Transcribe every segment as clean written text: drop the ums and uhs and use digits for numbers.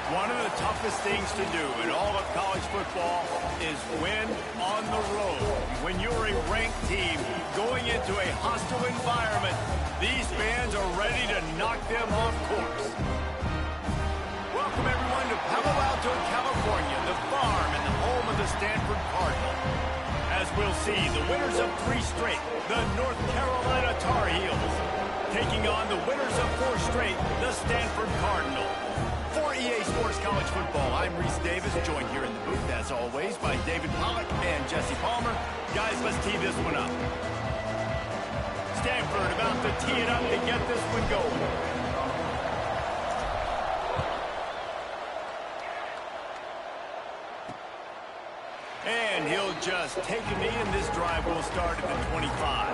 One of the toughest things to do in all of college football is win on the road. When you're a ranked team going into a hostile environment, these fans are ready to knock them off course. Welcome, everyone, to Palo Alto, California, the farm and the home of the Stanford Cardinal. As we'll see, the winners of 3 straight, the North Carolina Tar Heels, taking on the winners of 4 straight, the Stanford Cardinal. For EA Sports College Football, I'm Reese Davis, joined here in the booth, as always, by David Pollack and Jesse Palmer. Guys, let's tee this one up. Stanford about to tee it up to get this one going. And he'll just take a knee, and this drive will start at the 25.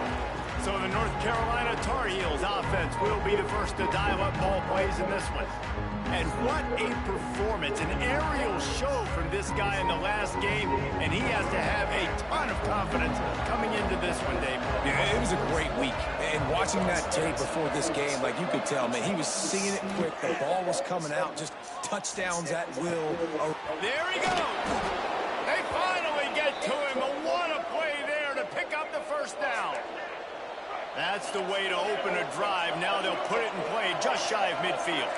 So the North Carolina Tar Heels offense will be the first to dial up ball plays in this one. And what a performance, an aerial show from this guy in the last game, and he has to have a ton of confidence coming into this one, Dave. Yeah, it was a great week, and watching that tape before this game, like you could tell, man, he was seeing it quick. The ball was coming out, just touchdowns at will. There he goes. They finally get to him, but what a play there to pick up the first down. That's the way to open a drive. Now they'll put it in play just shy of midfield.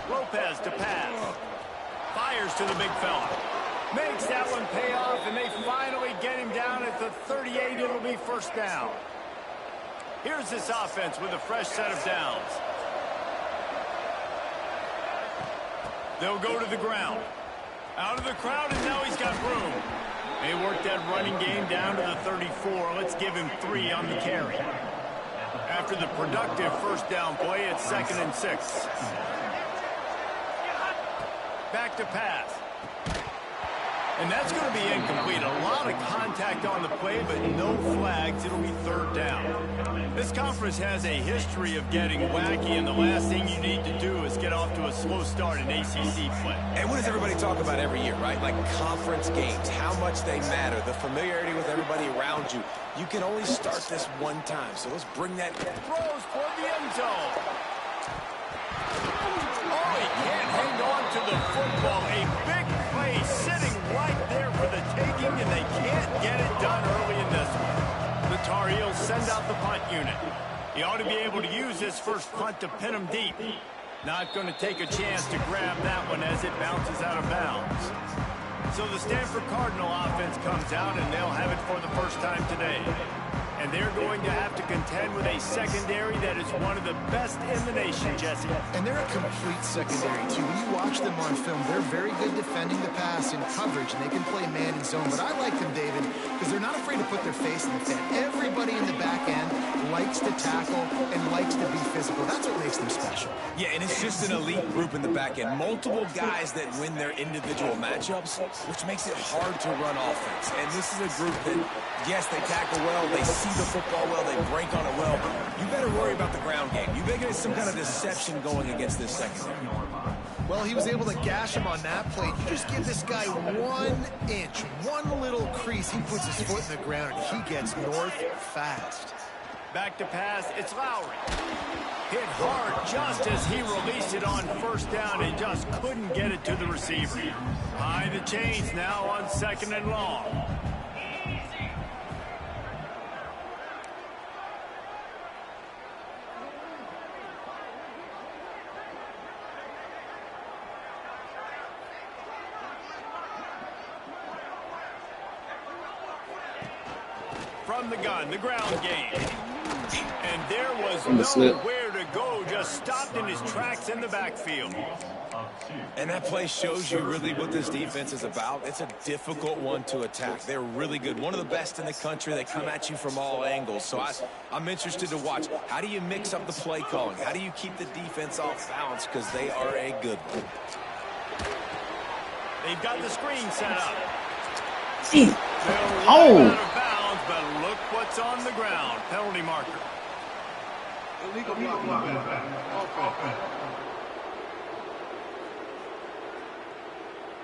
Lopez to pass. Fires to the big fella. Makes that one pay off, and they finally get him down at the 38. It'll be first down. Here's this offense with a fresh set of downs. They'll go to the ground. Out of the crowd, and now he's got room. They work that running game down to the 34. Let's give him 3 on the carry. After the productive first down play, it's 2nd and 6. Back to pass. And that's going to be incomplete. A lot of contact on the play, but no flags. It'll be 3rd down. This conference has a history of getting wacky, and the last thing you need to do is get off to a slow start in ACC play. And what does everybody talk about every year, right? Like conference games, how much they matter, the familiarity with everybody around you. You can only start this one time, so let's bring that. Throws for the end zone. Oh, he can't hang on to the football. A big play sitting right there for the taking, and they can't get it done early in this one. The Tar Heels send out the punt unit. He ought to be able to use his first punt to pin him deep. Not going to take a chance to grab that one as it bounces out of bounds. So the Stanford Cardinal offense comes out, and they'll have it for the first time today. And they're going to have to contend with a secondary that is one of the best in the nation, Jesse. And they're a complete secondary, too. When you watch them on film, they're very good defending the pass in coverage, and they can play man and zone. But I like them, David, because they're not afraid to put their face in the fan. Everybody in the back end likes to tackle and likes to be physical. That's what makes them special. Yeah, and it's just an elite group in the back end. Multiple guys that win their individual matchups, which makes it hard to run offense. And this is a group that, yes, they tackle well, they see the football well, they break on it well. You better worry about the ground game. You better get some kind of deception going against this secondary. Well, he was able to gash him on that play. You just give this guy 1 inch, one little crease. He puts his foot in the ground, and he gets north fast. Back to pass, it's Lowry. Hit hard just as he released it on first down and just couldn't get it to the receiver. High the chains now on 2nd and long. From the gun, the ground game. And there was nowhere to go, just stopped in his tracks in the backfield. And that play shows you really what this defense is about. It's a difficult one to attack. They're really good. One of the best in the country. They come at you from all angles. So I'm interested to watch. How do you mix up the play calling? How do you keep the defense off balance? Because they are a good one. They've got the screen set up. Oh! Out of bounds, but look what's on the ground. Penalty marker. Illegal blocking.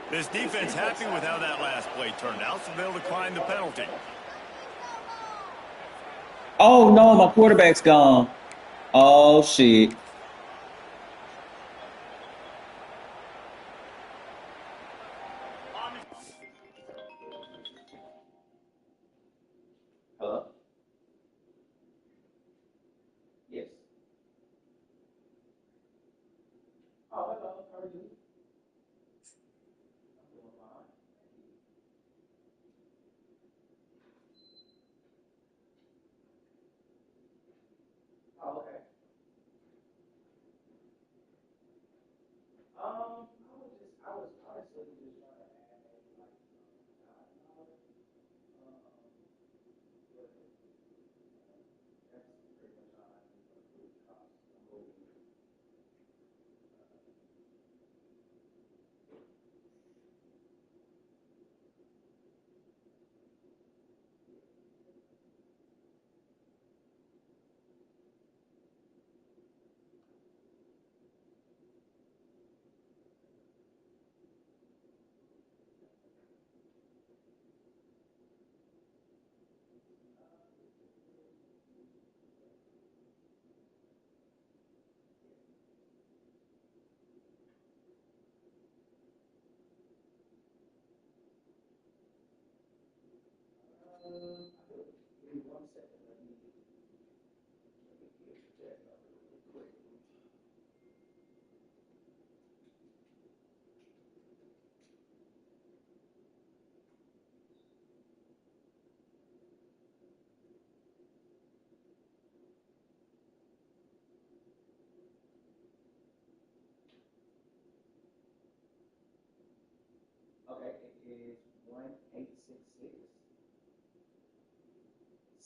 This defense happy with how that last play turned out, so they'll decline the penalty. Oh no, my quarterback's gone. Oh shit.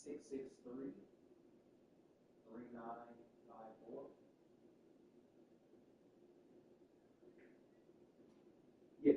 663-3954. Yes.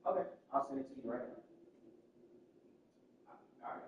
Okay, I'll send it to you right now. All right.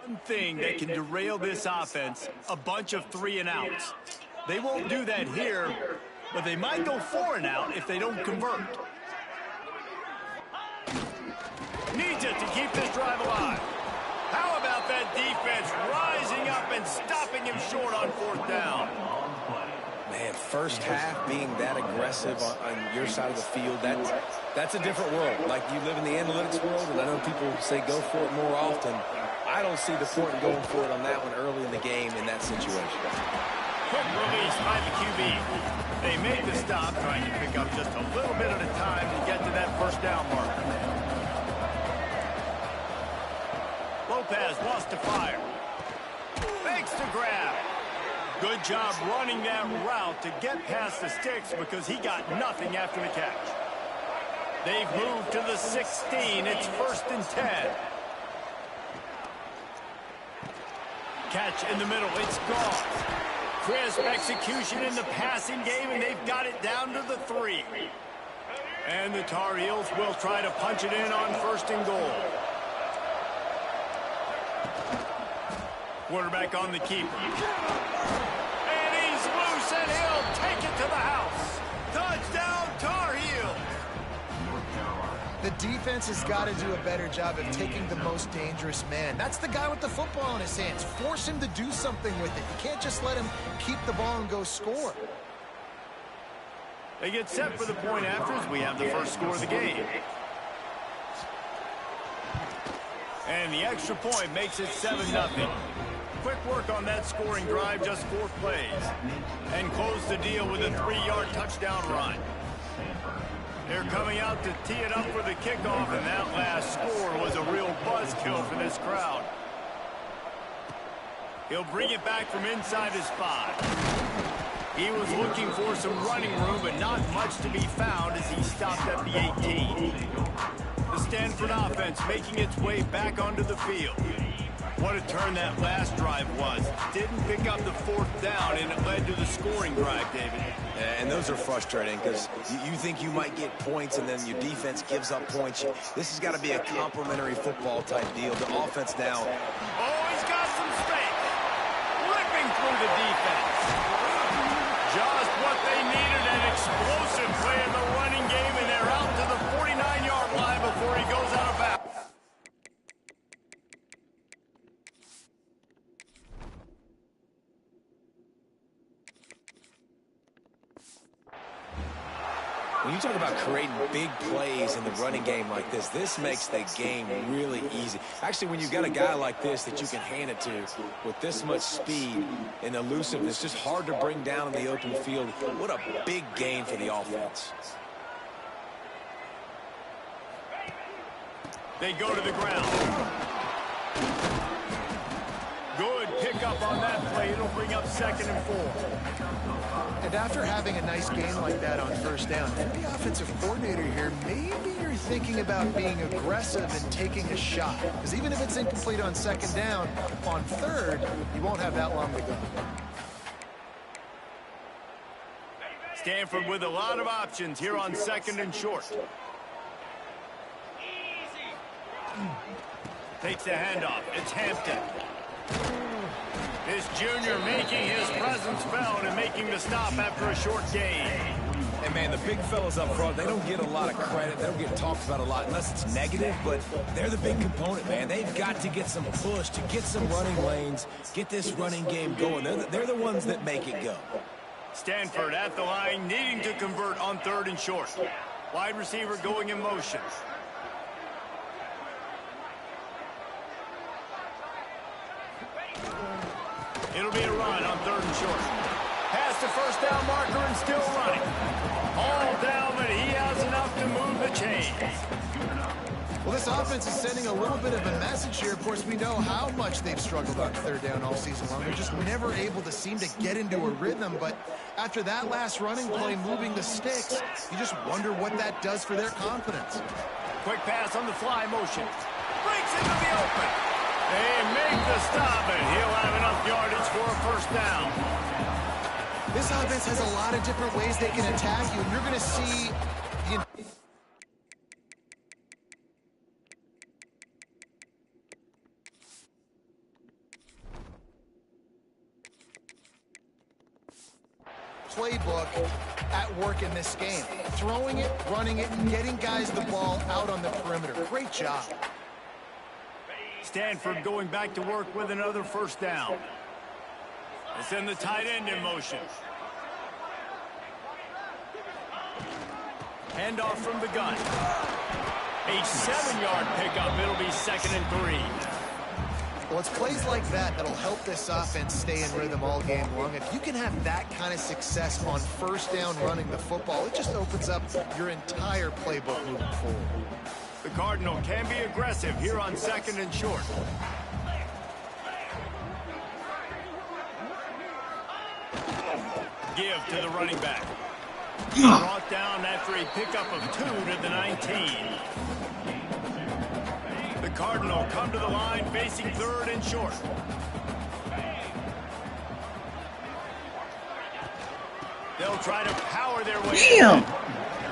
One thing that can derail this offense, a bunch of 3-and-outs. They won't do that here, but they might go 4-and-out if they don't convert. Needs it to keep this drive alive. How about that defense rising up and stopping him short on 4th down? Man, first half being that aggressive on your side of the field, that's a different world. Like, you live in the analytics world, and I know people say go for it more often. I don't see the point in going for it on that one early in the game in that situation. Quick release by the QB. They made the stop, trying to pick up just a little bit at a time to get to that 1st down mark. Lopez wants to fire. Fakes to grab. Good job running that route to get past the sticks because he got nothing after the catch. They've moved to the 16. It's 1st and 10. Catch in the middle. It's gone. Crisp execution in the passing game, and they've got it down to the 3. And the Tar Heels will try to punch it in on 1st and goal. Quarterback on the keeper. And he's loose, and he'll take it to the house. Touchdown, Tar Heels. The defense has got to do a better job of taking the most dangerous man. That's the guy with the football in his hands. Force him to do something with it. You can't just let him keep the ball and go score. They get set for the point after as we have the first score of the game. And the extra point makes it 7-0. Quick work on that scoring drive, just 4 plays. And close the deal with a 3-yard touchdown run. They're coming out to tee it up for the kickoff, and that last score was a real buzzkill for this crowd. He'll bring it back from inside his 5. He was looking for some running room, but not much to be found as he stopped at the 18. The Stanford offense making its way back onto the field. What a turn that last drive was. Didn't pick up the 4th down, and it led to the scoring drive, David. And those are frustrating because you think you might get points and then your defense gives up points. This has got to be a complimentary football type deal. The offense now. Oh, he's got some space. Ripping through the defense. Just what they needed, an explosive play in the running game, and they're out to the 49-yard line before he goes out of bounds. When you talk about creating big plays in the running game like this makes the game really easy. Actually, when you've got a guy like this that you can hand it to with this much speed and elusiveness, just hard to bring down in the open field. What a big gain for the offense. They go to the ground. Good pickup on that play. It'll bring up 2nd and 4. And after having a nice game like that on 1st down, if you're the offensive coordinator here, maybe you're thinking about being aggressive and taking a shot. Because even if it's incomplete on 2nd down, on 3rd, you won't have that long to go. Stanford with a lot of options here on 2nd and short. Takes the handoff. It's Hampton. This junior making his presence felt and making the stop after a short gain. And, man, the big fellas up front, they don't get a lot of credit. They don't get talked about a lot unless it's negative, but they're the big component, man. They've got to get some push, to get some running lanes, get this running game going. They're the ones that make it go. Stanford at the line, needing to convert on 3rd and short. Wide receiver going in motion. It'll be a run on 3rd and short. Past the 1st down marker and still running. All down, but he has enough to move the chains. Well, this offense is sending a little bit of a message here. Of course, we know how much they've struggled on 3rd down all season long. They're just never able to seem to get into a rhythm. But after that last running play, moving the sticks, you just wonder what that does for their confidence. Quick pass on the fly motion. Breaks into the open. They make the stop, and he'll have enough yardage for a 1st down. This offense has a lot of different ways they can attack you, and you're going to see playbook at work in this game. Throwing it, running it, and getting guys the ball out on the perimeter. Great job. Stanford going back to work with another first down. They send the tight end in motion. Handoff from the gun. A 7-yard pickup. It'll be 2nd and 3. Well, it's plays like that that'll help this offense stay in rhythm all game long. If you can have that kind of success on first down running the football, it just opens up your entire playbook moving forward. The Cardinal can be aggressive here on 2nd and short. Give to the running back. Brought down after a pickup of 2 to the 19. The Cardinal come to the line facing 3rd and short. They'll try to power their way in.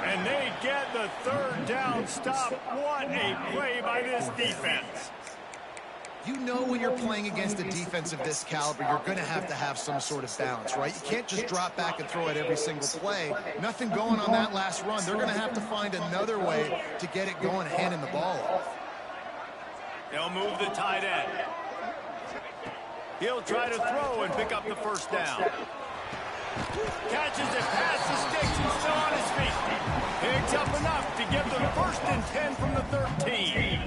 And they get the 3rd down stop. What a play by this defense. You know when you're playing against a defense of this caliber, you're going to have some sort of balance, right? You can't just drop back and throw it every single play. Nothing going on that last run. They're going to have to find another way to get it going, handing the ball off. They'll move the tight end. He'll try to throw and pick up the first down. Catches it past the sticks and still on his feet. Picks up enough to give them 1st and 10 from the 13.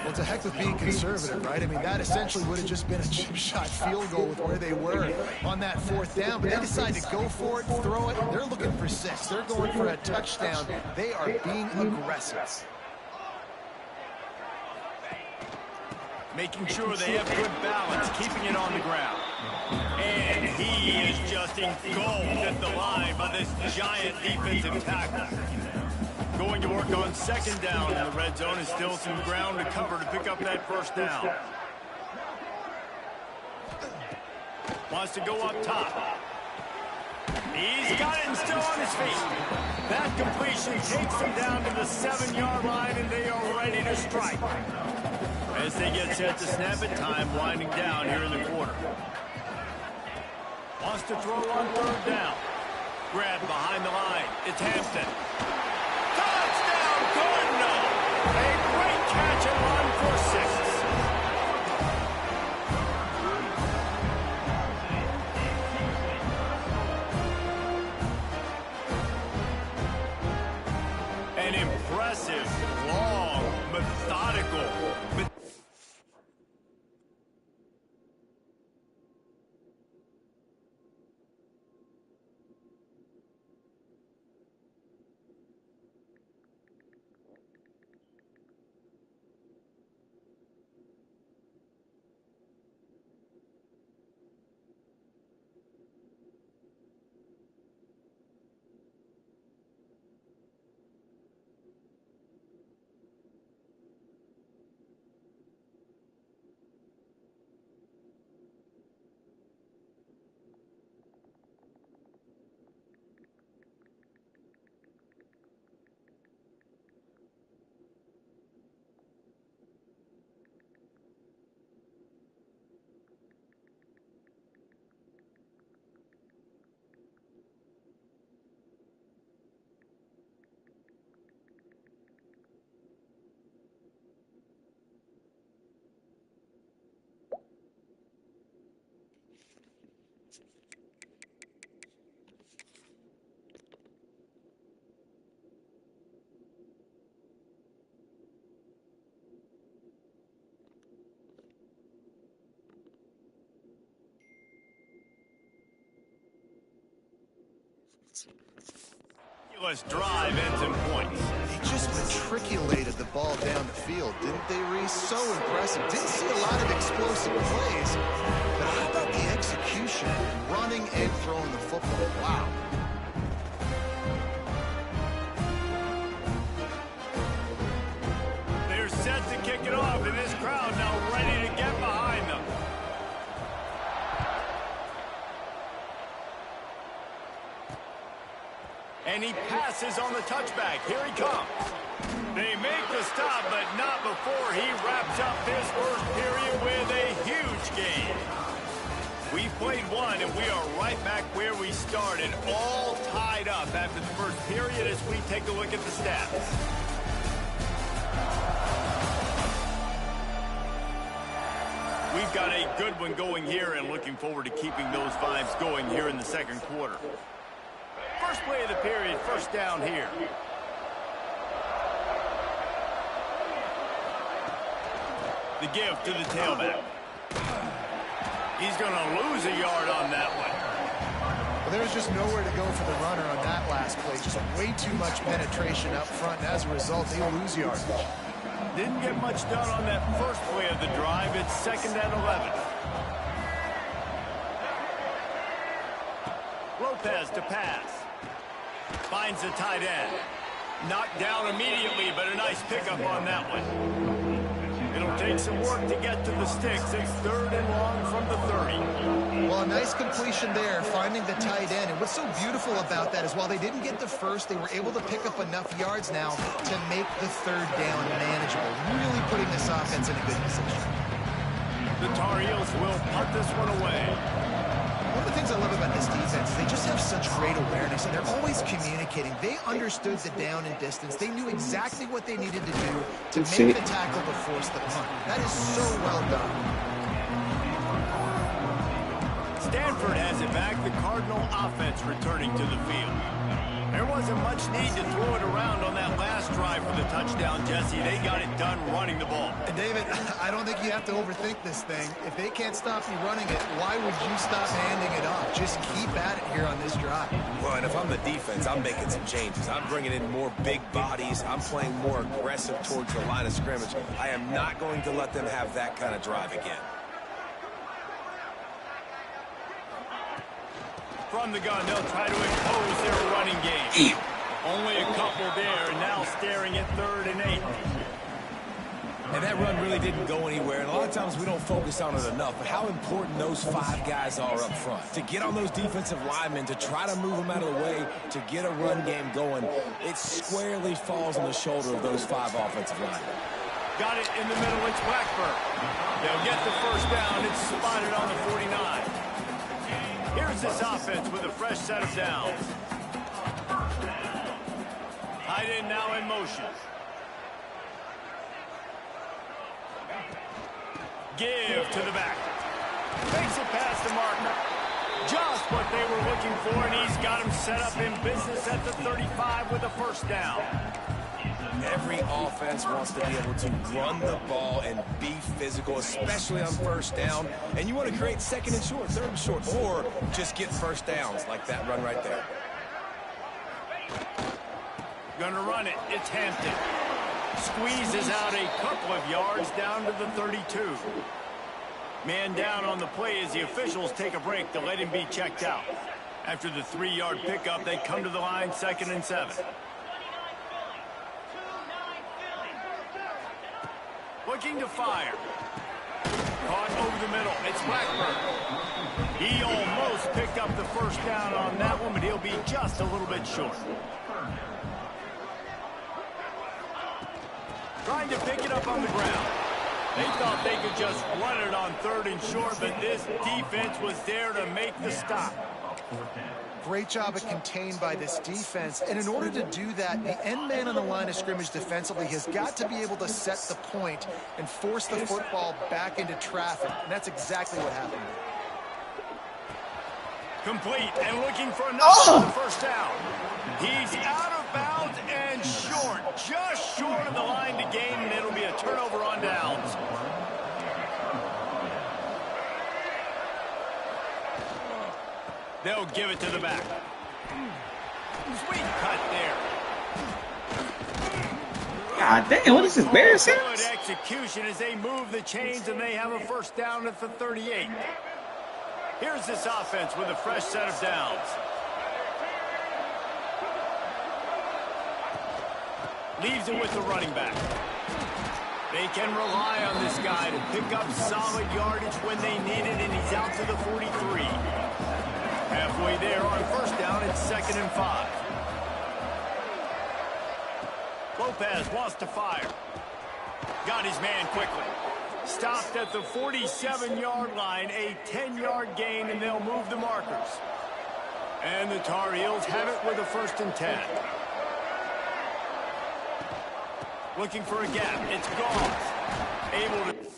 Well, it's a heck with being conservative, right? I mean, that essentially would have just been a chip shot field goal with where they were on that 4th down. But they decide to go for it, throw it. They're looking for 6. They're going for a touchdown. They are being aggressive. Making sure they have good balance, keeping it on the ground. And he is just engulfed at the line by this giant defensive tackle. Going to work on 2nd down in the red zone is still some ground to cover to pick up that first down. Wants to go up top. He's got it and still on his feet. That completion takes him down to the 7-yard line, and they are ready to strike. As they get set to snap it, time winding down here in the quarter. Wants to throw on 3rd down. Grab behind the line. It's Hampton. Touchdown, Cardinal! A great catch and run for 6. An impressive, long, methodical... drive ends in points. They just matriculated the ball down the field, didn't they, Reese? So impressive. Didn't see a lot of explosive plays, but how about the execution, running and throwing the football? Wow. They're set to kick it off, and this crowd now ready to get behind them. And he passes on the touchback. Here he comes. They make the stop, but not before he wraps up this first period with a huge gain. We've played one, and we are right back where we started, all tied up after the first period as we take a look at the stats. We've got a good one going here and looking forward to keeping those vibes going here in the second quarter. First play of the period, first down here. The give to the tailback. He's going to lose a yard on that one. Well, there was just nowhere to go for the runner on that last play. Just way too much penetration up front, and as a result, they lose yardage. Didn't get much done on that first play of the drive. It's 2nd and 11. Lopez to pass. Finds the tight end. Knocked down immediately, but a nice pickup on that one. It'll take some work to get to the sticks. It's 3rd and long from the 30. Well, a nice completion there, finding the tight end. And what's so beautiful about that is while they didn't get the first, they were able to pick up enough yards now to make the 3rd down manageable. Really putting this offense in a good position. The Tar Heels will punt this one away. One of the things I love about this defense is they just have such great awareness, and they're always communicating. They understood the down and distance. They knew exactly what they needed to do to make the tackle to force the punt. That is so well done. Stanford has it back. The Cardinal offense returning to the field. There wasn't much need to throw it around on that last drive for the touchdown, Jesse. They got it done running the ball. And David, I don't think you have to overthink this thing. If they can't stop you running it, why would you stop handing it off? Just keep at it here on this drive. Well, and if I'm the defense, I'm making some changes. I'm bringing in more big bodies. I'm playing more aggressive towards the line of scrimmage. I am not going to let them have that kind of drive again. From the gun, they'll try to impose their running game. Only a couple there, and now staring at 3rd and 8. And that run really didn't go anywhere, and a lot of times we don't focus on it enough, but how important those 5 guys are up front. To get on those defensive linemen, to try to move them out of the way, to get a run game going, it squarely falls on the shoulder of those 5 offensive linemen. Got it in the middle, it's Blackburn. They'll get the first down. It's spotted on the 49. Here's this offense with a fresh set of downs. Tight end now in motion. Give to the back. Makes it past the marker. Just what they were looking for, and he's got him set up in business at the 35 with a first down. Every offense wants to be able to run the ball and be physical, especially on first down. And you want to create 2nd and short, 3rd and short, or just get first downs like that run right there. Gonna run it. It's Hampton. Squeezes out a couple of yards down to the 32. Man down on the play as the officials take a break to let him be checked out. After the 3-yard pickup, they come to the line, 2nd and 7. Looking to fire. Caught over the middle. It's Blackburn. He almost picked up the first down on that one, but he'll be just a little bit short. Trying to pick it up on the ground. They thought they could just run it on 3rd and short, but this defense was there to make the stop. Great job of contained by this defense. And in order to do that, the end man on the line of scrimmage defensively has got to be able to set the point and force the football back into traffic. And that's exactly what happened. Complete and looking for another first down. He's out of bounds and short. Just short of the line to gain, and it'll be a turnover on downs. They'll give it to the back. Sweet cut there. God damn, what is this, Bear Sanders? Good execution as they move the chains, and they have a first down at the 38. Here's this offense with a fresh set of downs. Leaves it with the running back. They can rely on this guy to pick up solid yardage when they need it, and he's out to the 43. Halfway there on first down, it's 2nd and 5. Lopez wants to fire. Got his man quickly. Stopped at the 47-yard line, a 10-yard gain, and they'll move the markers. And the Tar Heels have it with a 1st and 10. Looking for a gap. It's Goff. Able to...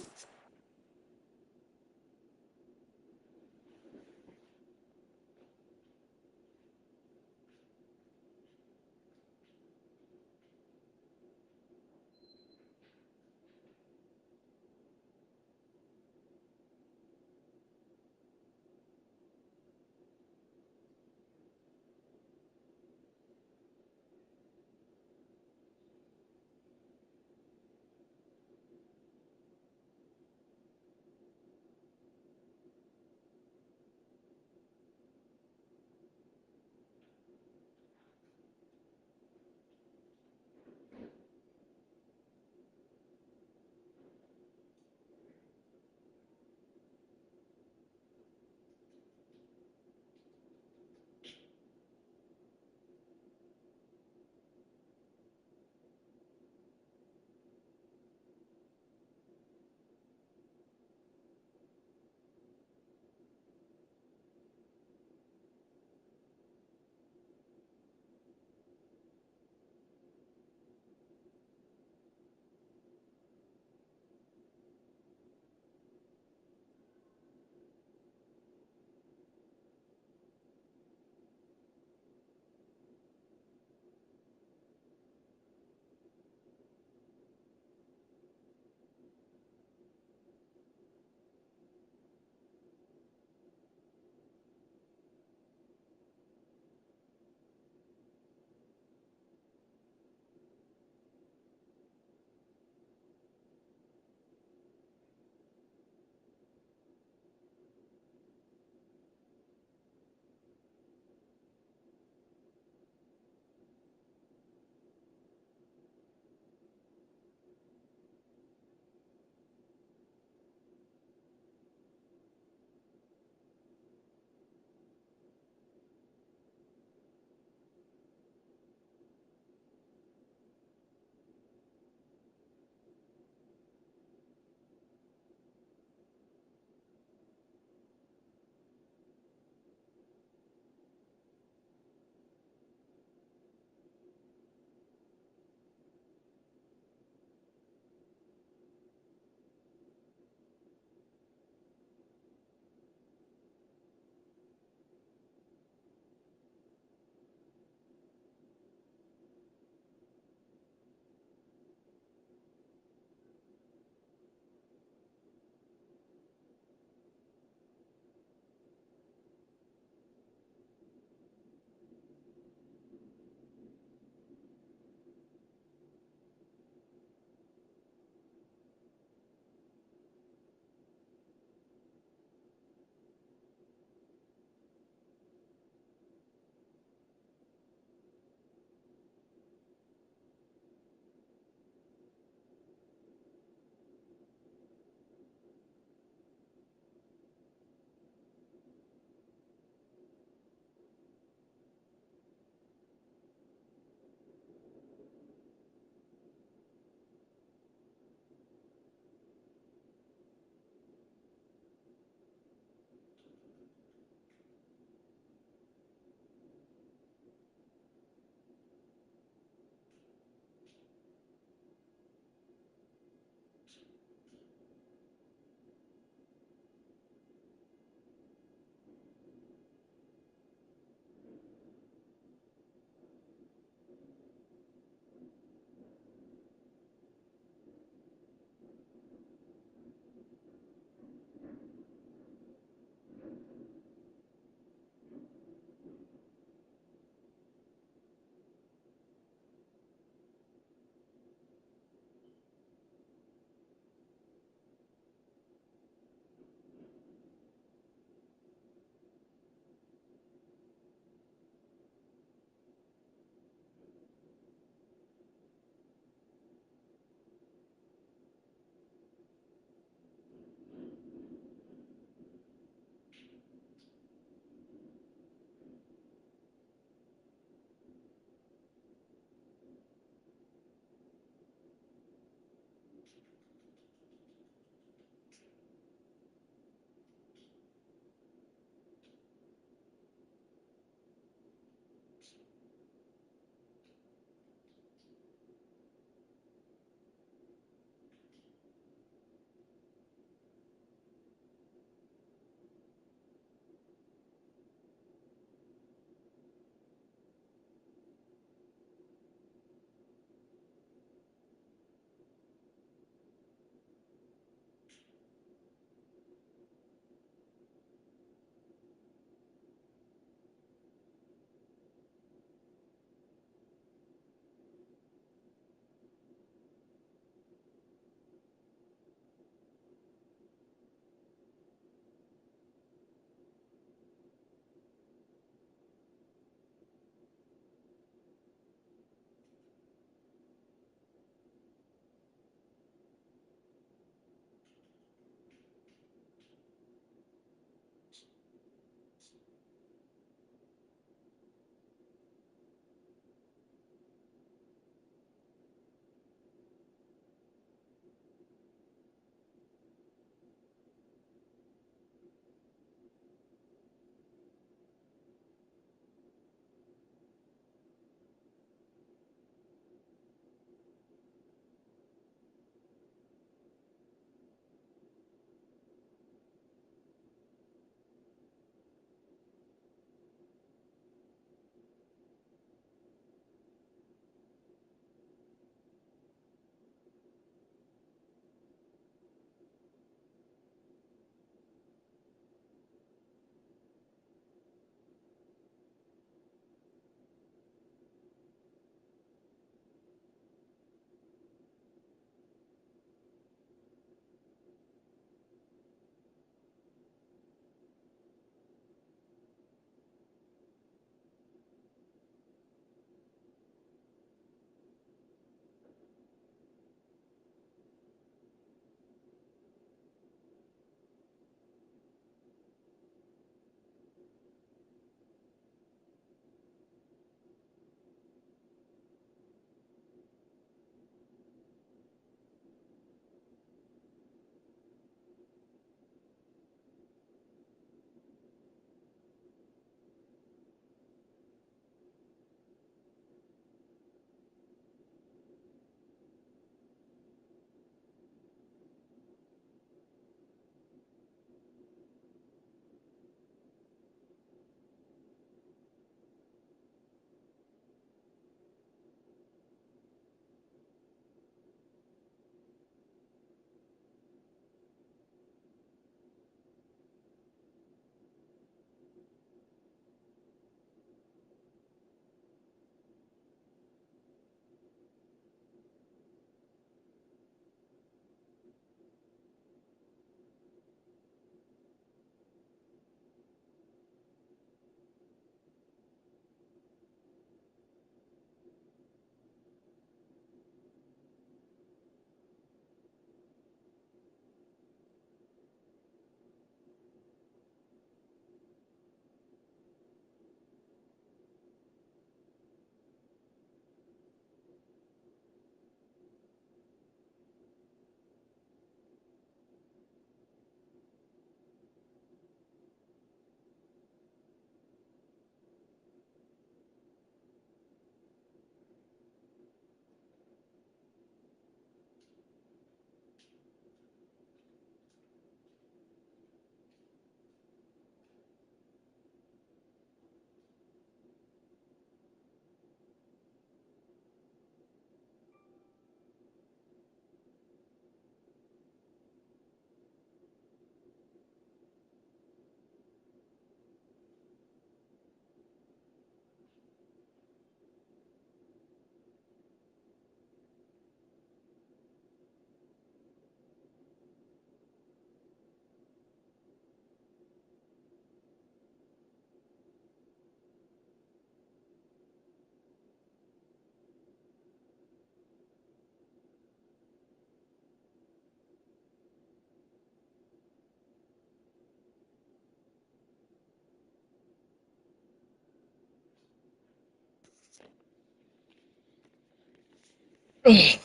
Way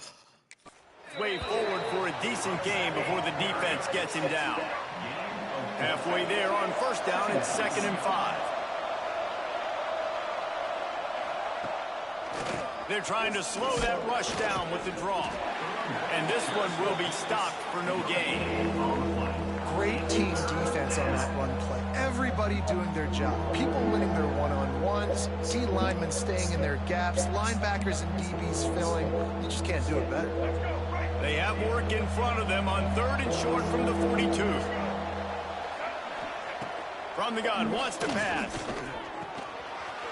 forward for a decent game before the defense gets him down. Halfway there on first down, it's 2nd and 5. They're trying to slow that rush down with the draw. And this one will be stopped for no gain. Great team defense on that run play. Everybody doing their job. People winning their one-on-ones, D linemen staying in their gaps, linebackers and DBs filling. You just can't do it better. They have work in front of them on 3rd and short from the 42. From the gun, wants to pass.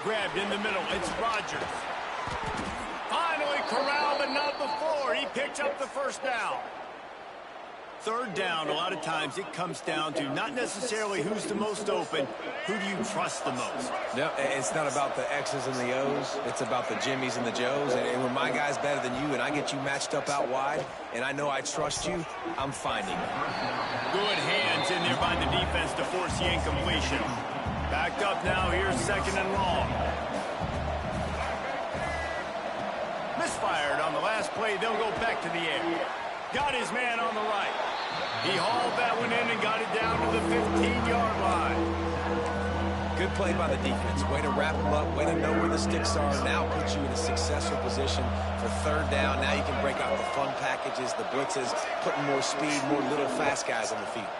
Grabbed in the middle, it's Rodgers. Finally corralled, but not before. He picks up the first down. 3rd down, a lot of times it comes down to not necessarily who's the most open, who do you trust the most? No, it's not about the X's and the O's. It's about the Jimmies and the Joes. And when my guy's better than you and I get you matched up out wide and I know I trust you, I'm finding it. Good hands in there by the defense to force the incompletion. Backed up now, here's 2nd and long. Misfired on the last play, they'll go back to the air. Got his man on the right. He hauled that one in and got it down to the 15-yard line. Good play by the defense. Way to wrap them up. Way to know where the sticks are. Now puts you in a successful position for 3rd down. Now you can break out the fun packages, the blitzes, putting more speed, more little fast guys on the field.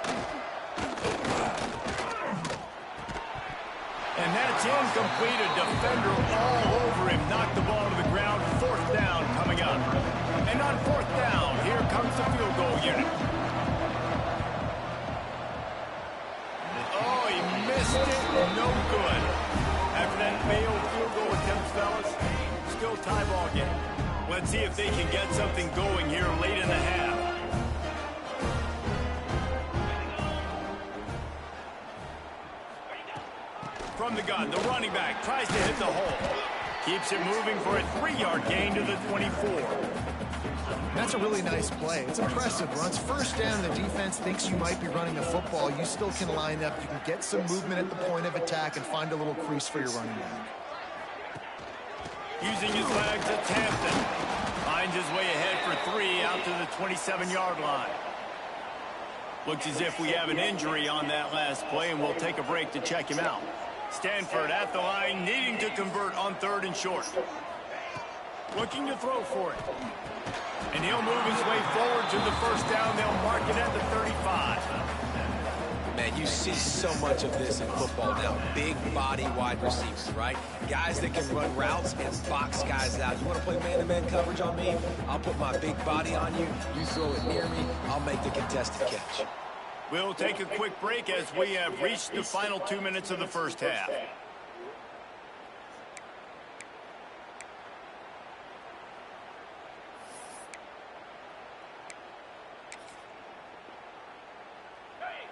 And that's incomplete. A defender all over him. Knocked the ball to the ground. 4th down coming up. And on 4th down, here comes the field goal unit. Oh, he missed it. No good. After that failed field goal attempt, fellas, still tie ball game. Let's see if they can get something going here late in the half. From the gun, the running back tries to hit the hole. Keeps it moving for a 3-yard gain to the 24. That's a really nice play. It's impressive. Runs 1st down, the defense thinks you might be running the football. You still can line up. You can get some movement at the point of attack and find a little crease for your running back. Using his legs, it's Hampton. Finds his way ahead for 3 out to the 27-yard line. Looks as if we have an injury on that last play, and we'll take a break to check him out. Stanford at the line, needing to convert on 3rd and short. Looking to throw for it. And he'll move his way forward to the 1st down. They'll mark it at the 35. Man, you see so much of this in football now. Big body wide receivers, right? Guys that can run routes and box guys out. You want to play man-to-man coverage on me? I'll put my big body on you. You throw it near me, I'll make the contested catch. We'll take a quick break as we have reached the final 2 minutes of the first half.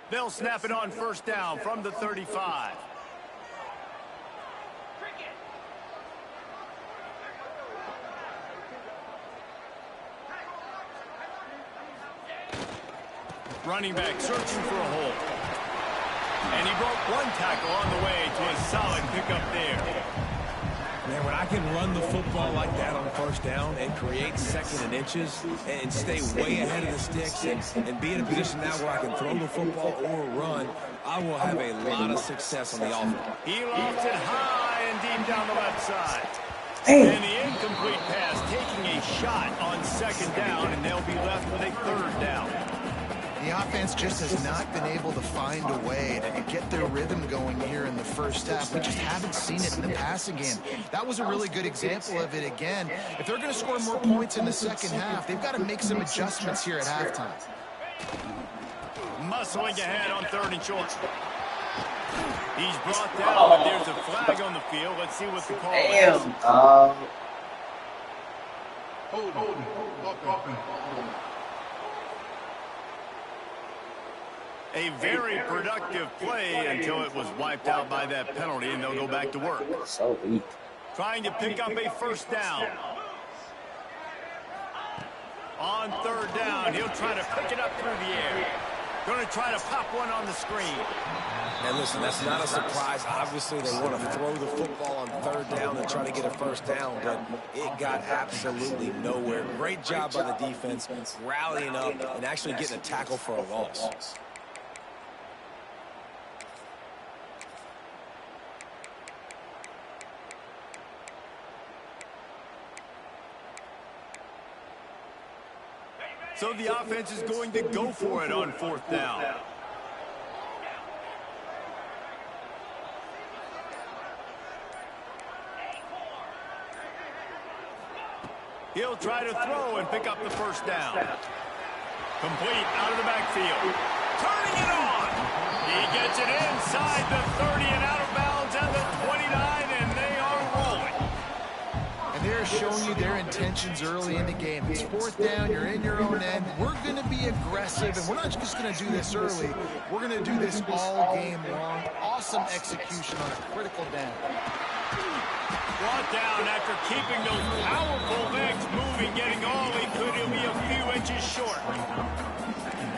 They'll snap it on 1st down from the 35. Running back searching for a hole. And he broke 1 tackle on the way to a solid pickup there. Man, when I can run the football like that on 1st down and create 2nd and inches and stay way ahead of the sticks and be in a position now where I can throw the football or run, I will have a lot of success on the offense. He lofts it high and deep down the left side. Hey. And the incomplete pass taking a shot on 2nd down, and they'll be left with a 3rd down. The offense just has not been able to find a way to get their rhythm going here in the first half. We just haven't seen it in the passing game. That was a really good example of it again. If they're going to score more points in the second half, they've got to make some adjustments here at halftime. Muscling ahead on 3rd and short. He's brought down, but there's a flag on the field. Let's see what the call is. Hold. A very productive play until it was wiped out by that penalty, and they'll go back to work. So weak. Trying to pick up a 1st down. On 3rd down, he'll try to pick it up through the air. Going to try to pop one on the screen. And listen, that's not a surprise. Obviously, they want to throw the football on third down and try to get a first down, but it got absolutely nowhere. Great job by the defense, rallying up and actually getting a tackle for a loss. So the offense is going to go for it on fourth down. He'll try to throw and pick up the first down. Complete out of the backfield. Turning it on. He gets it inside the 30 and out of bounds at the 29, and they are rolling. And they're showing you their intentions early in the game. It's fourth down, you're in your own end. We're going to be aggressive, and we're not just going to do this early. We're going to do this all game long. Awesome execution on a critical down. Brought down after keeping those powerful legs moving, getting all he could. He'll be a few inches short.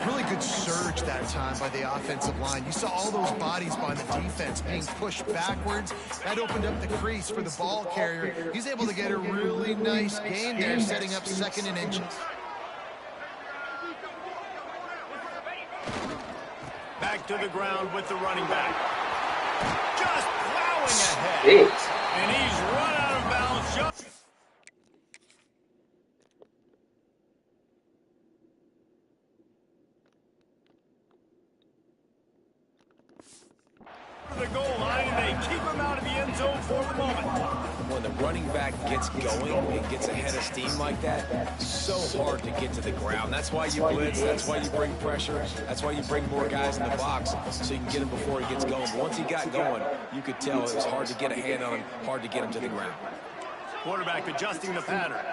Really good surge that time by the offensive line. You saw all those bodies by the defense being pushed backwards. That opened up the crease for the ball carrier. He's able to get a really nice gain there, setting up second and inches. Back to the ground with the running back. Just plowing ahead. Shit. And he's run out of bounds just the goal line, and they keep him out of the end zone for the moment. When the running back gets going and gets ahead of steam like that, so hard to get to the ground. That's why you blitz. That's why you bring pressure. That's why you bring more guys in the box so you can get him before he gets going. But once he got going, you could tell it was hard to get a hand on him, hard to get him to the ground. Quarterback adjusting the pattern.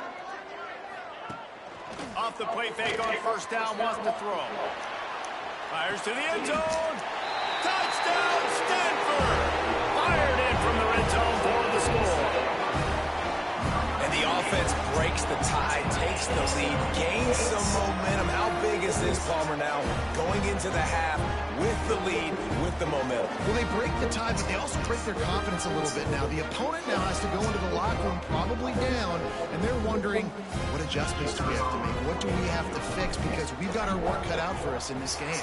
Off the play fake on first down, wants to throw. Fires to the end zone. Touchdown, Stanford! Fired in from the red zone for the score. And the offense breaks the tie, takes the lead, gains some momentum. How big is this, Palmer, now? Going into the half with the lead, with the momentum. Well, they break the tie, but they also break their confidence a little bit now. The opponent now has to go into the locker room probably down, and they're wondering, what adjustments do we have to make? What do we have to fix? Because we've got our work cut out for us in this game.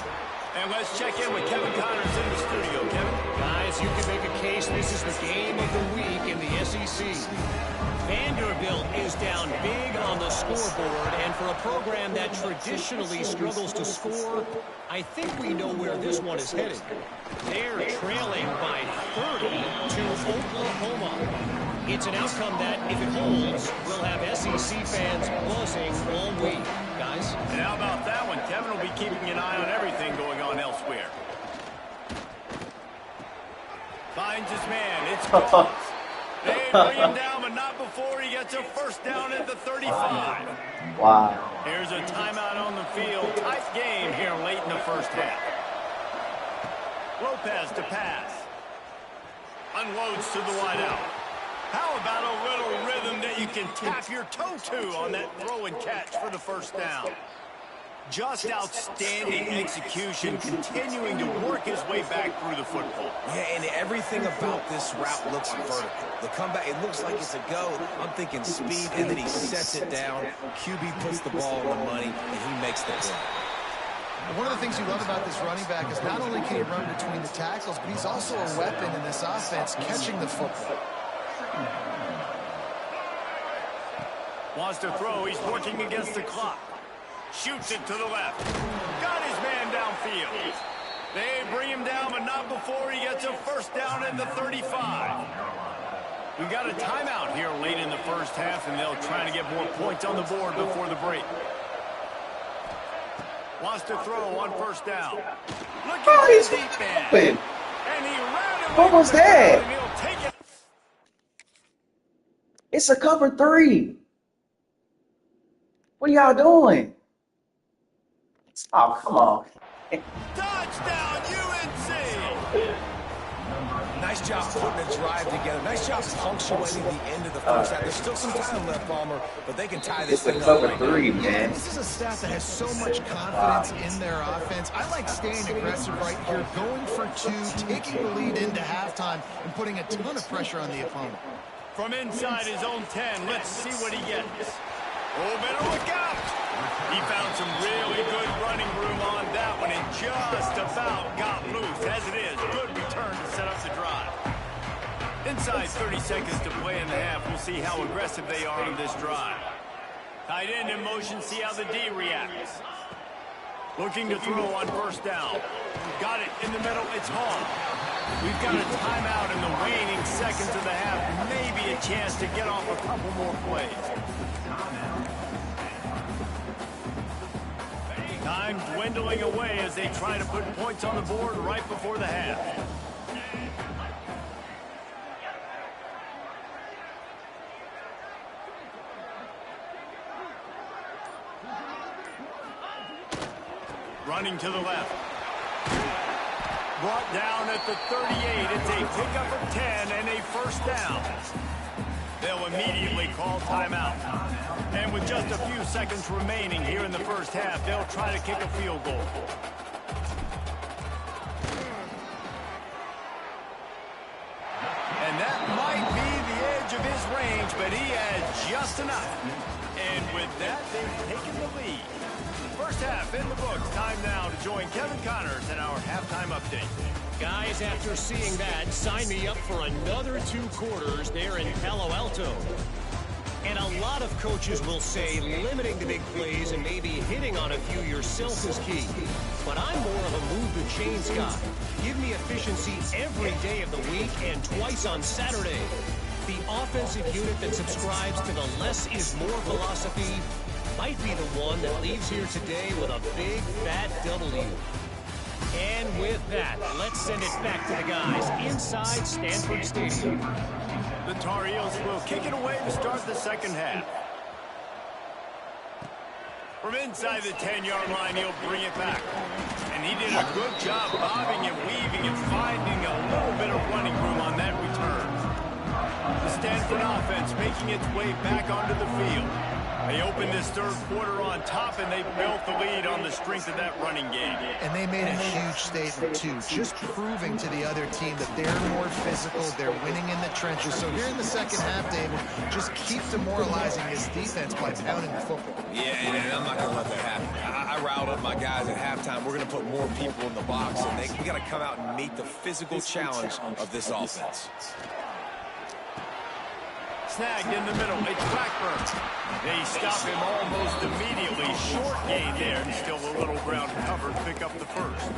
And let's check in with Kevin Connors in the studio. Kevin? Guys, you can make a case this is the game of the week in the SEC. Vanderbilt is down big on the scoreboard, and for a program that traditionally struggles to score, I think we know where this one is headed. They're trailing by 30 to Oklahoma. It's an outcome that, if it holds, will have SEC fans buzzing all week. Guys? And how about that one? Kevin will be keeping an eye on everything going on elsewhere. Finds his man. It's gone. They bring him down, but not before he gets a first down at the 35. Wow. Here's a timeout on the field. Tight game here late in the first half. Lopez to pass. Unloads to the wideout. How about a little rhythm that you can tap your toe to on that throw and catch for the first down? Just outstanding execution, continuing to work his way back through the football. Yeah, and everything about this route looks vertical. The comeback, it looks like it's a go. I'm thinking speed, and then he sets it down. QB puts the ball on the money, and he makes the play. One of the things you love about this running back is not only can he run between the tackles, but he's also a weapon in this offense, catching the football. Wants to throw. He's working against the clock. Shoots it to the left. Got his man downfield. They bring him down, but not before he gets a first down at the 35. We've got a timeout here late in the first half, and they'll try to get more points on the board before the break. Wants to throw on first down. Looking for he's the deep man. open. And he ran away What was with the that? ball, and he'll take it. It's a cover 3. What are y'all doing? Oh, come on. Touchdown, UNC! Nice job putting a drive together. Nice job punctuating the end of the first half. There's still some time left, Palmer, but they can tie this It's a thing up cover right three, now. man. This is a staff that has so much confidence in their offense. I like staying aggressive right here, going for two, taking the lead into halftime, and putting a ton of pressure on the opponent. From inside his own 10, let's see what he gets. Oh, better look out. He found some really good running room on that one and just about got loose. As it is, good return to set up the drive. Inside 30 seconds to play in the half. We'll see how aggressive they are on this drive. Tight end in motion, see how the D reacts. Looking to throw on first down. Got it in the middle, it's Hall. We've got a timeout in the waning seconds of the half. Maybe a chance to get off a couple more plays. Time dwindling away as they try to put points on the board right before the half. Running to the left. Brought down at the 38. It's a pickup of 10 and a first down. They'll immediately call timeout. And with just a few seconds remaining here in the first half, they'll try to kick a field goal. And that might be the edge of his range, but he had just enough. And with that, they've taken the lead. First half in the books. Time now to join Kevin Connors in our halftime update. Guys, after seeing that, sign me up for another 2 quarters there in Palo Alto. And a lot of coaches will say limiting the big plays and maybe hitting on a few yourself is key. But I'm more of a move the chains guy. Give me efficiency every day of the week and twice on Saturday. The offensive unit that subscribes to the less is more philosophy might be the one that leaves here today with a big, fat W. And with that, let's send it back to the guys inside Stanford Stadium. The Tar Heels will kick it away to start the second half. From inside the 10-yard line, he'll bring it back. And he did a good job bobbing and weaving and finding a little bit of running room on that return. The Stanford offense making its way back onto the field. They opened this third quarter on top, and they built the lead on the strength of that running game. And they made a huge statement, too, just proving to the other team that they're more physical, they're winning in the trenches. So here in the second half, David, just keep demoralizing this defense by pounding the football. Yeah, and I'm not going to let that happen. I riled up my guys at halftime. We're going to put more people in the box, and we got to come out and meet the physical challenge of this offense. Snagged in the middle. It's Blackburn. They stop him almost immediately. Short gain there. And still a little ground covered. Pick up the first.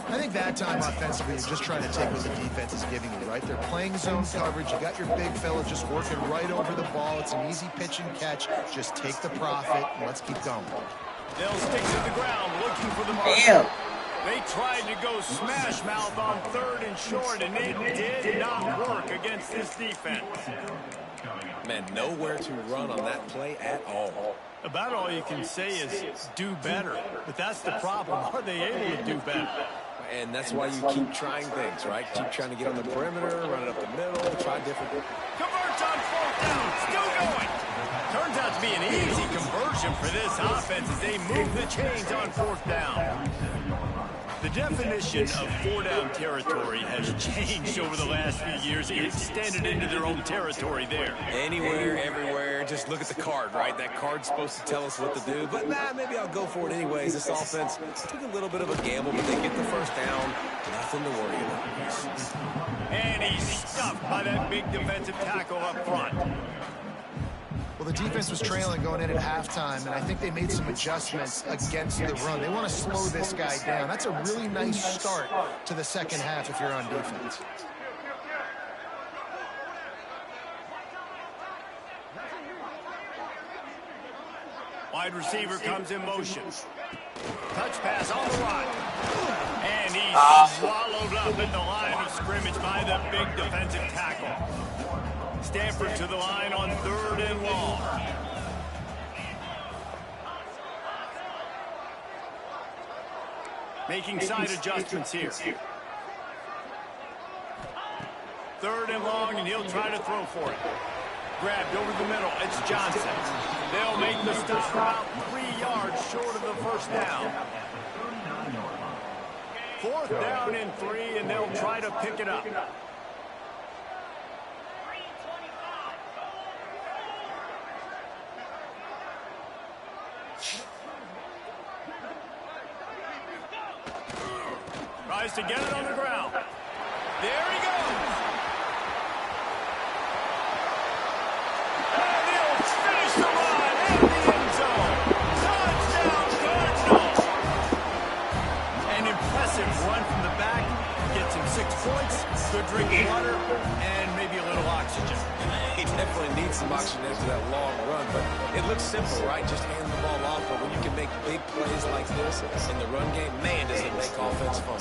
I think that time offensively is just trying to take what the defense is giving you, right? They're playing zone coverage. You got your big fella just working right over the ball. It's an easy pitch and catch. Just take the profit and let's keep going. They'll stick to the ground looking for the mark. Damn. They tried to go smash mouth on third and short, and it did not work against this defense. Man, nowhere to run on that play at all. About all you can say is do better. But that's the problem. Are they able to do better? And that's why you keep trying things, right? Keep trying to get on the perimeter, run it up the middle, try different. Converts on fourth down. Still going. Turns out to be an easy conversion for this offense as they move the chains on fourth down. The definition of four-down territory has changed over the last few years. It extended into their own territory there. Anywhere, everywhere, just look at the card, right? That card's supposed to tell us what to do, but maybe I'll go for it anyways. This offense took a little bit of a gamble, but they get the first down. Nothing to worry about. And he's stuffed by that big defensive tackle up front. Well, the defense was trailing going in at halftime, and I think they made some adjustments against the run. They want to slow this guy down. That's a really nice start to the second half if you're on defense. Wide receiver comes in motion. Touch pass on the right. And he's swallowed up at the line of scrimmage by the big defensive tackle. Stanford to the line on third and long. Making side adjustments here. 3rd and long, and he'll try to throw for it. Grabbed over the middle. It's Johnson. They'll make the stop about 3 yards short of the first down. 4th down and 3, and they'll try to pick it up. Tries to get it on the ground. There he goes. And he'll finish the run in the end zone. Touchdown, Cardinals. An impressive run from the back. Gets him 6 points, good drink of water, and maybe a little oxygen. He definitely needs some oxygen after that long run, but it looks simple, right? Just hand the ball off, but when you can make big plays like this in the run game, man, does it make offense fun.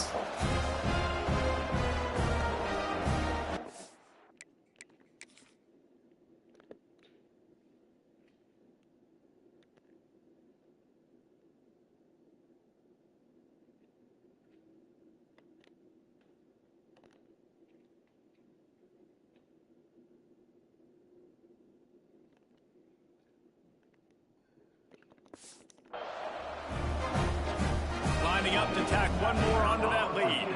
Lining up to tack one more onto that lead.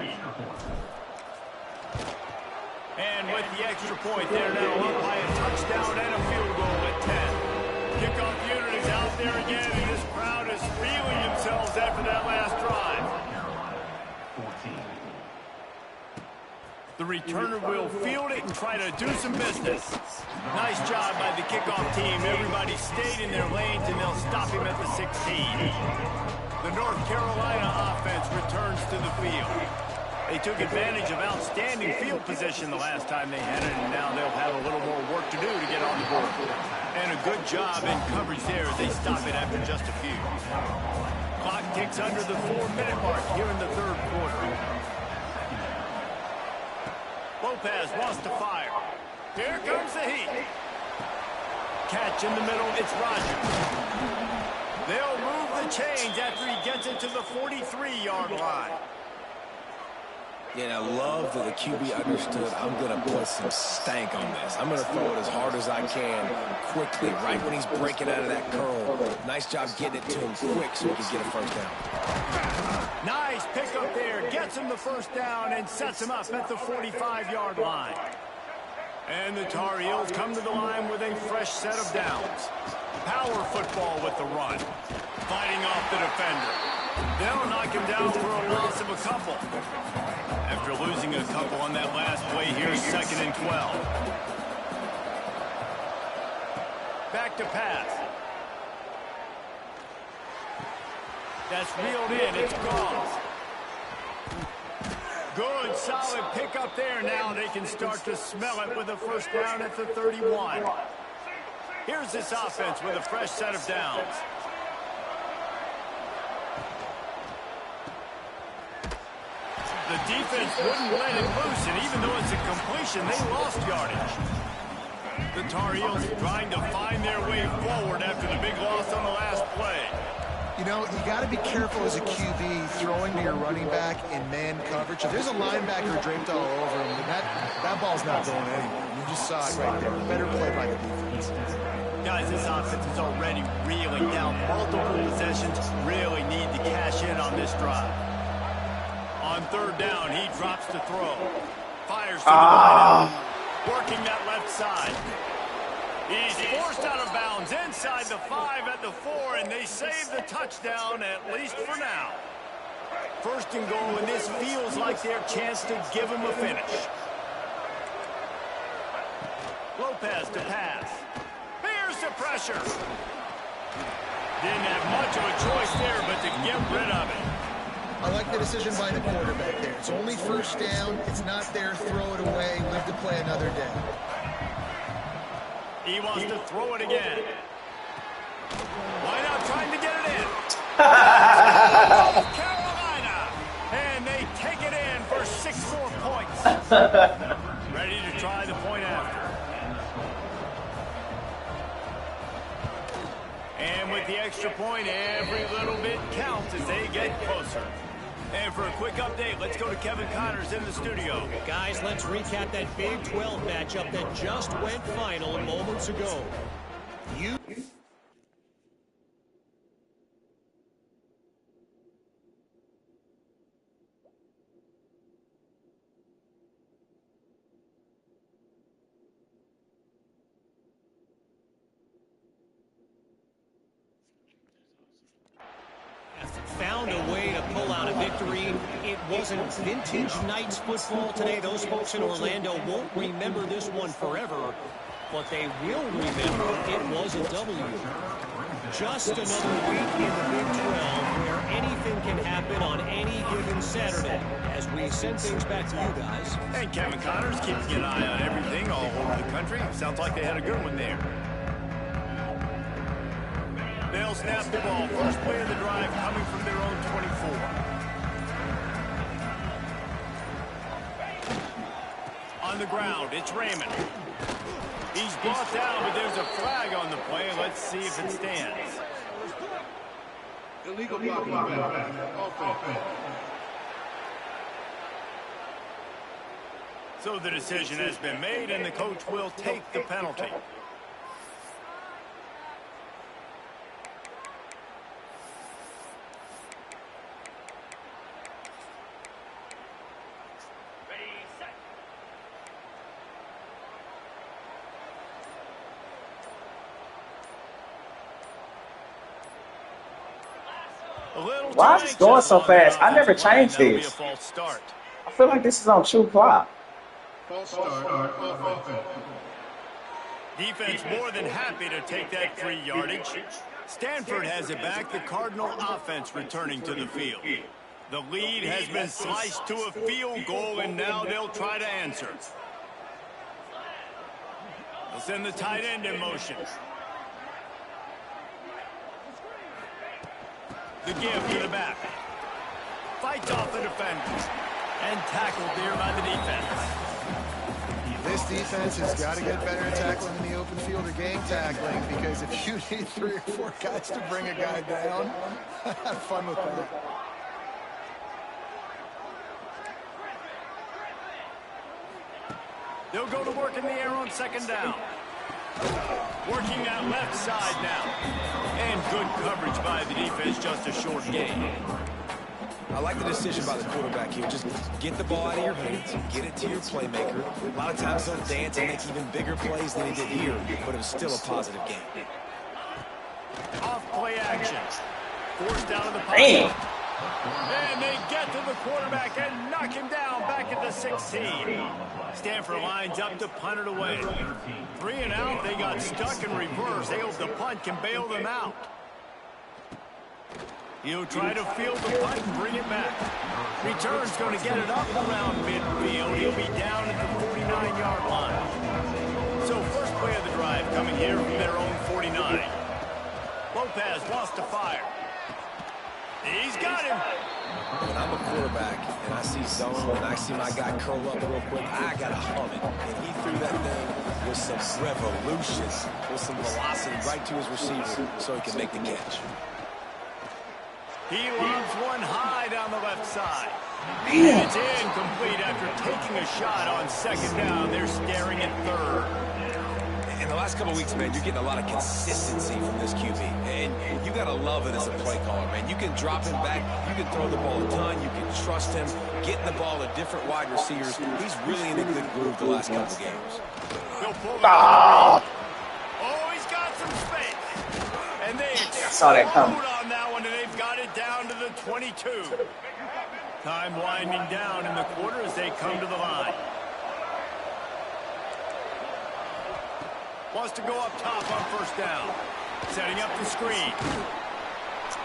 And with the extra point, they're now up by a touchdown and a field goal at 10. Kickoff unit is out there again, and this crowd is feeling themselves after that last drive. The returner will field it and try to do some business. Nice job by the kickoff team. Everybody stayed in their lanes, and they'll stop him at the 16. The North Carolina offense returns to the field. They took advantage of outstanding field position the last time they had it, and now they'll have a little more work to do to get on the board. And a good job in coverage there as they stop it after just a few. Clock ticks under the 4-minute mark here in the 3rd quarter. Lopez wants to fire. Here comes the heat. Catch in the middle, it's Rodgers. They'll move the chains after he gets it to the 43-yard line. Yeah, and I love that the QB understood I'm going to put some stank on this. I'm going to throw it as hard as I can quickly, right when he's breaking out of that curl. Nice job getting it to him quick so he can get a first down. Nice pick up there. Gets him the first down and sets him up at the 45-yard line. And the Tar Heels come to the line with a fresh set of downs. Power football with the run. Fighting off the defender. They'll knock him down for a loss of a couple. After losing a couple on that last play, here's 2nd and 12. Back to pass. That's reeled in. It's Goss. Good, solid pickup there. Now they can start to smell it with a first down at the 31. Here's this offense with a fresh set of downs. The defense wouldn't let it loose, and even though it's a completion, they lost yardage. The Tar Heels trying to find their way forward after the big loss on the last play. You know, you got to be careful as a QB throwing to your running back in man coverage. If there's a linebacker draped all over him, that ball's not going anywhere. You just saw it right there. Better play by the defense. Guys, this offense is already reeling down multiple possessions. Really need to cash in on this drive. On 3rd down, he drops to throw. Fires to the wideout. Working that left side. He's forced out of bounds inside the 5 at the 4, and they save the touchdown, at least for now. 1st and goal, and this feels like their chance to give him a finish. Lopez to pass. Here's the pressure. Didn't have much of a choice there, but to get rid of it. I like the decision by the quarterback there. It's only 1st down. It's not there. Throw it away. Live to play another day. He wants to throw it again. Why not trying to get it in? Carolina! And they take it in for 6 more points. Ready to try the point after. And with the extra point, every little bit counts as they get closer. And for a quick update, let's go to Kevin Connors in the studio. Guys, let's recap that Big 12 matchup that just went final moments ago. Found a way to pull out a victory. It wasn't vintage Knights football today. Those folks in Orlando won't remember this one forever, but they will remember it was a W. Just another week in the Big 12 where anything can happen on any given Saturday. As we send things back to you guys. And Kevin Connors keeping an eye on everything all over the country. Sounds like they had a good one there. They'll snap the ball. First play of the drive coming from their own 24. On the ground, it's Raymond. He's brought down, but there's a flag on the play. Let's see if it stands. Illegal blocking. Offense. So the decision has been made, and the coach will take the penalty. Why is this going so fast? I never changed this. I feel like this is on true clock. False start. Offense. Defense more than happy to take that free yardage. Stanford has it back. The Cardinal offense returning to the field. The lead has been sliced to a field goal, and now they'll try to answer. They'll send the tight end in motion. The give to the back. Fights off the defender. And tackled there by the defense. This defense has got to get better at tackling in the open field or gang tackling, because if you need 3 or 4 guys to bring a guy down, have fun with that. They'll go to work in the air on second down. Working that left side now. And good coverage by the defense, just a short gain. I like the decision by the quarterback here. Just get the ball out of your hands, get it to your playmaker. A lot of times he'll dance and make even bigger plays than he did here, but it was still a positive game. Off play action. Forced out of the pocket. And they get to the quarterback and knock him down back at the 16. Stanford lines up to punt it away. 3 and out. They got stuck in reverse. They hope the punt can bail them out. He'll try to field the punt and bring it back. Return's going to get it up around midfield. He'll be down at the 49-yard line. So first play of the drive coming here from their own 49. Lopez wants to fire. He's got him. When I'm a quarterback and I see zone and I see my guy curl up real quick, I got to hum it. And he threw that thing with some revolution, with some velocity right to his receiver so he can make the catch. He lobs one high down the left side. And it's incomplete after taking a shot on second down. They're staring at third. In the last couple of weeks, man, you're getting a lot of consistency from this QB. And you got to love it as a play caller, man. You can drop him back. You can throw the ball a ton. You can trust him. Getting the ball to different wide receivers. He's really in a good groove the last couple of games. He'll pull oh, he's got some space. And they saw that coming. On that one, and they've got it down to the 22. Time winding down in the quarter as they come to the line. Wants to go up top on first down. Setting up the screen.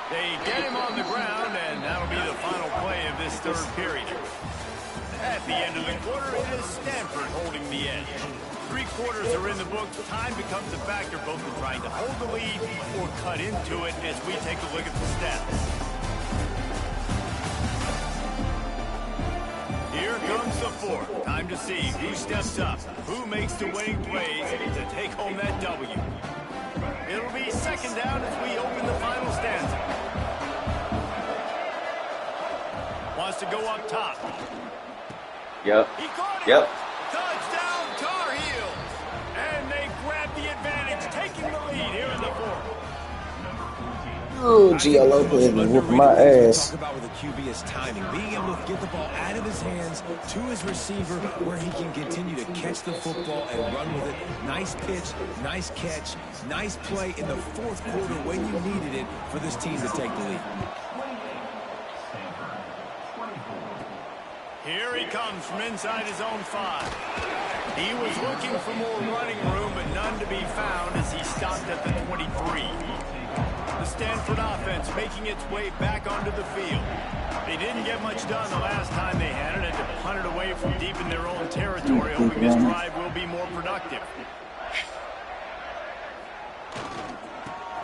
They get him on the ground, and that'll be the final play of this third period. At the end of the quarter, it is Stanford holding the edge. 3 quarters are in the books. Time becomes a factor, both in trying to hold the lead or cut into it as we take a look at the stats. Here comes the fourth. Time to see who steps up, who makes the winning plays to take home that W. It'll be second down as we open the final stanza. to go up top. Yep. He caught it. Yep. Touchdown, Tar Heels. And they grab the advantage, taking the lead here in the fourth. Ooh, G.O. playing whooping my ass. Talk about with a QB is timing, being able to get the ball out of his hands to his receiver where he can continue to catch the football and run with it. Nice pitch, nice catch, nice play in the fourth quarter when you needed it for this team to take the lead. Here he comes from inside his own 5. He was looking for more running room, but none to be found as he stopped at the 23. The Stanford offense making its way back onto the field. They didn't get much done the last time they had it, and to punt it away from deep in their own territory, hoping this drive will be more productive.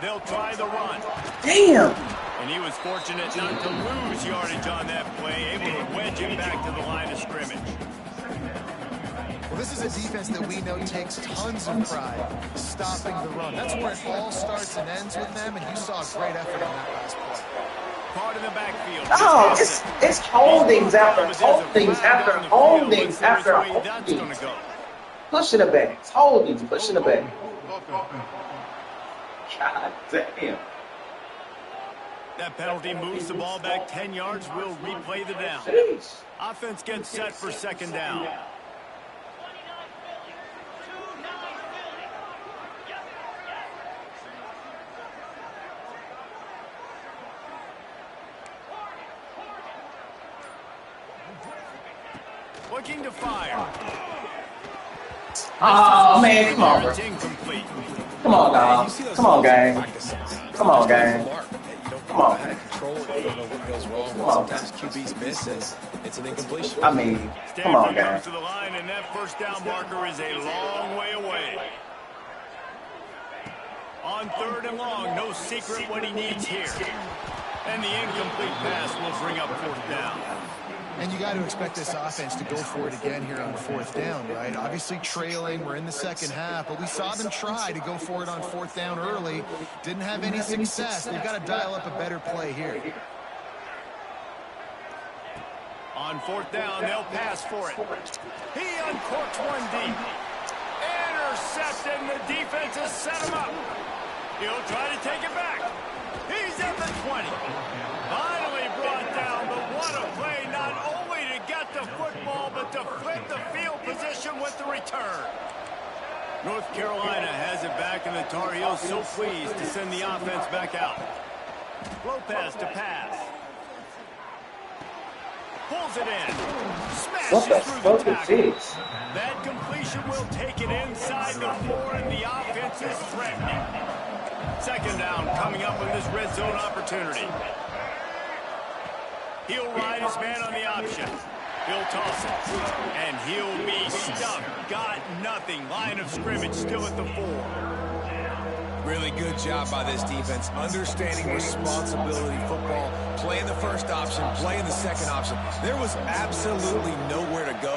They'll try the run. Damn. And he was fortunate not to lose yardage on that play, able to wedge it back to the line of scrimmage. Well, this is a defense that we know takes tons of pride stopping the run. That's where it all starts and ends with them, and you saw a great effort on that last play. Caught in the backfield. Oh, it's holdings after holdings after holdings after holdings. Pushing it back. It's holdings, pushing it back. God damn. That penalty moves the ball back 10 yards. We'll replay the down. Jeez. Offense gets set for second down. Looking to fire. Oh, man, come on, bro. Incomplete. Come on, dog. Come on, gang. Come on, gang. Come on. Sometimes QBs miss it. It's an incompletion. I mean, come on, gang. To the line, and that first down marker is a long way away. On 3rd and long, no secret what he needs here. And the incomplete pass will bring up 4th down. And you got to expect this offense to go for it again here on 4th down, right? Obviously trailing, we're in the second half, but we saw them try to go for it on 4th down early. Didn't have any success. They've got to dial up a better play here. On 4th down, they'll pass for it. He uncorks one deep. Intercepted, and the defense has set him up. He'll try to take it back. He's at the 20. Finally brought down, but what a play, not only to get the football, but to flip the field position with the return. North Carolina has it back, and the Tar Heels so pleased to send the offense back out. Lopez to pass. Pulls it in. Smashes through the tackle. That completion will take it inside the 4, and the offense is threatening. Second down coming up in this red zone opportunity. He'll ride his man on the option. He'll toss it. And he'll be stuck. Got nothing. Line of scrimmage still at the 4. Really good job by this defense, understanding responsibility football, playing the first option, playing the second option. There was absolutely nowhere to go.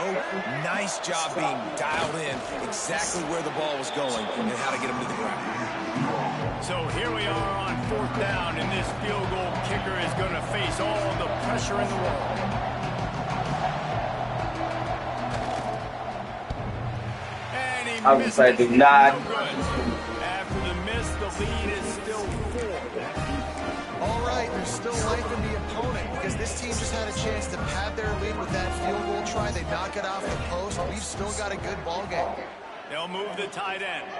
Nice job being dialed in exactly where the ball was going and how to get him to the ground. So here we are on 4th down, and this field goal kicker is going to face all the pressure in the world. And he missed it. Do not. After the miss, the lead is still 4. All right, there's still life in the opponent because this team just had a chance to pad their lead with that field goal try. They knock it off the post. We've still got a good ball game. They'll move the tight end.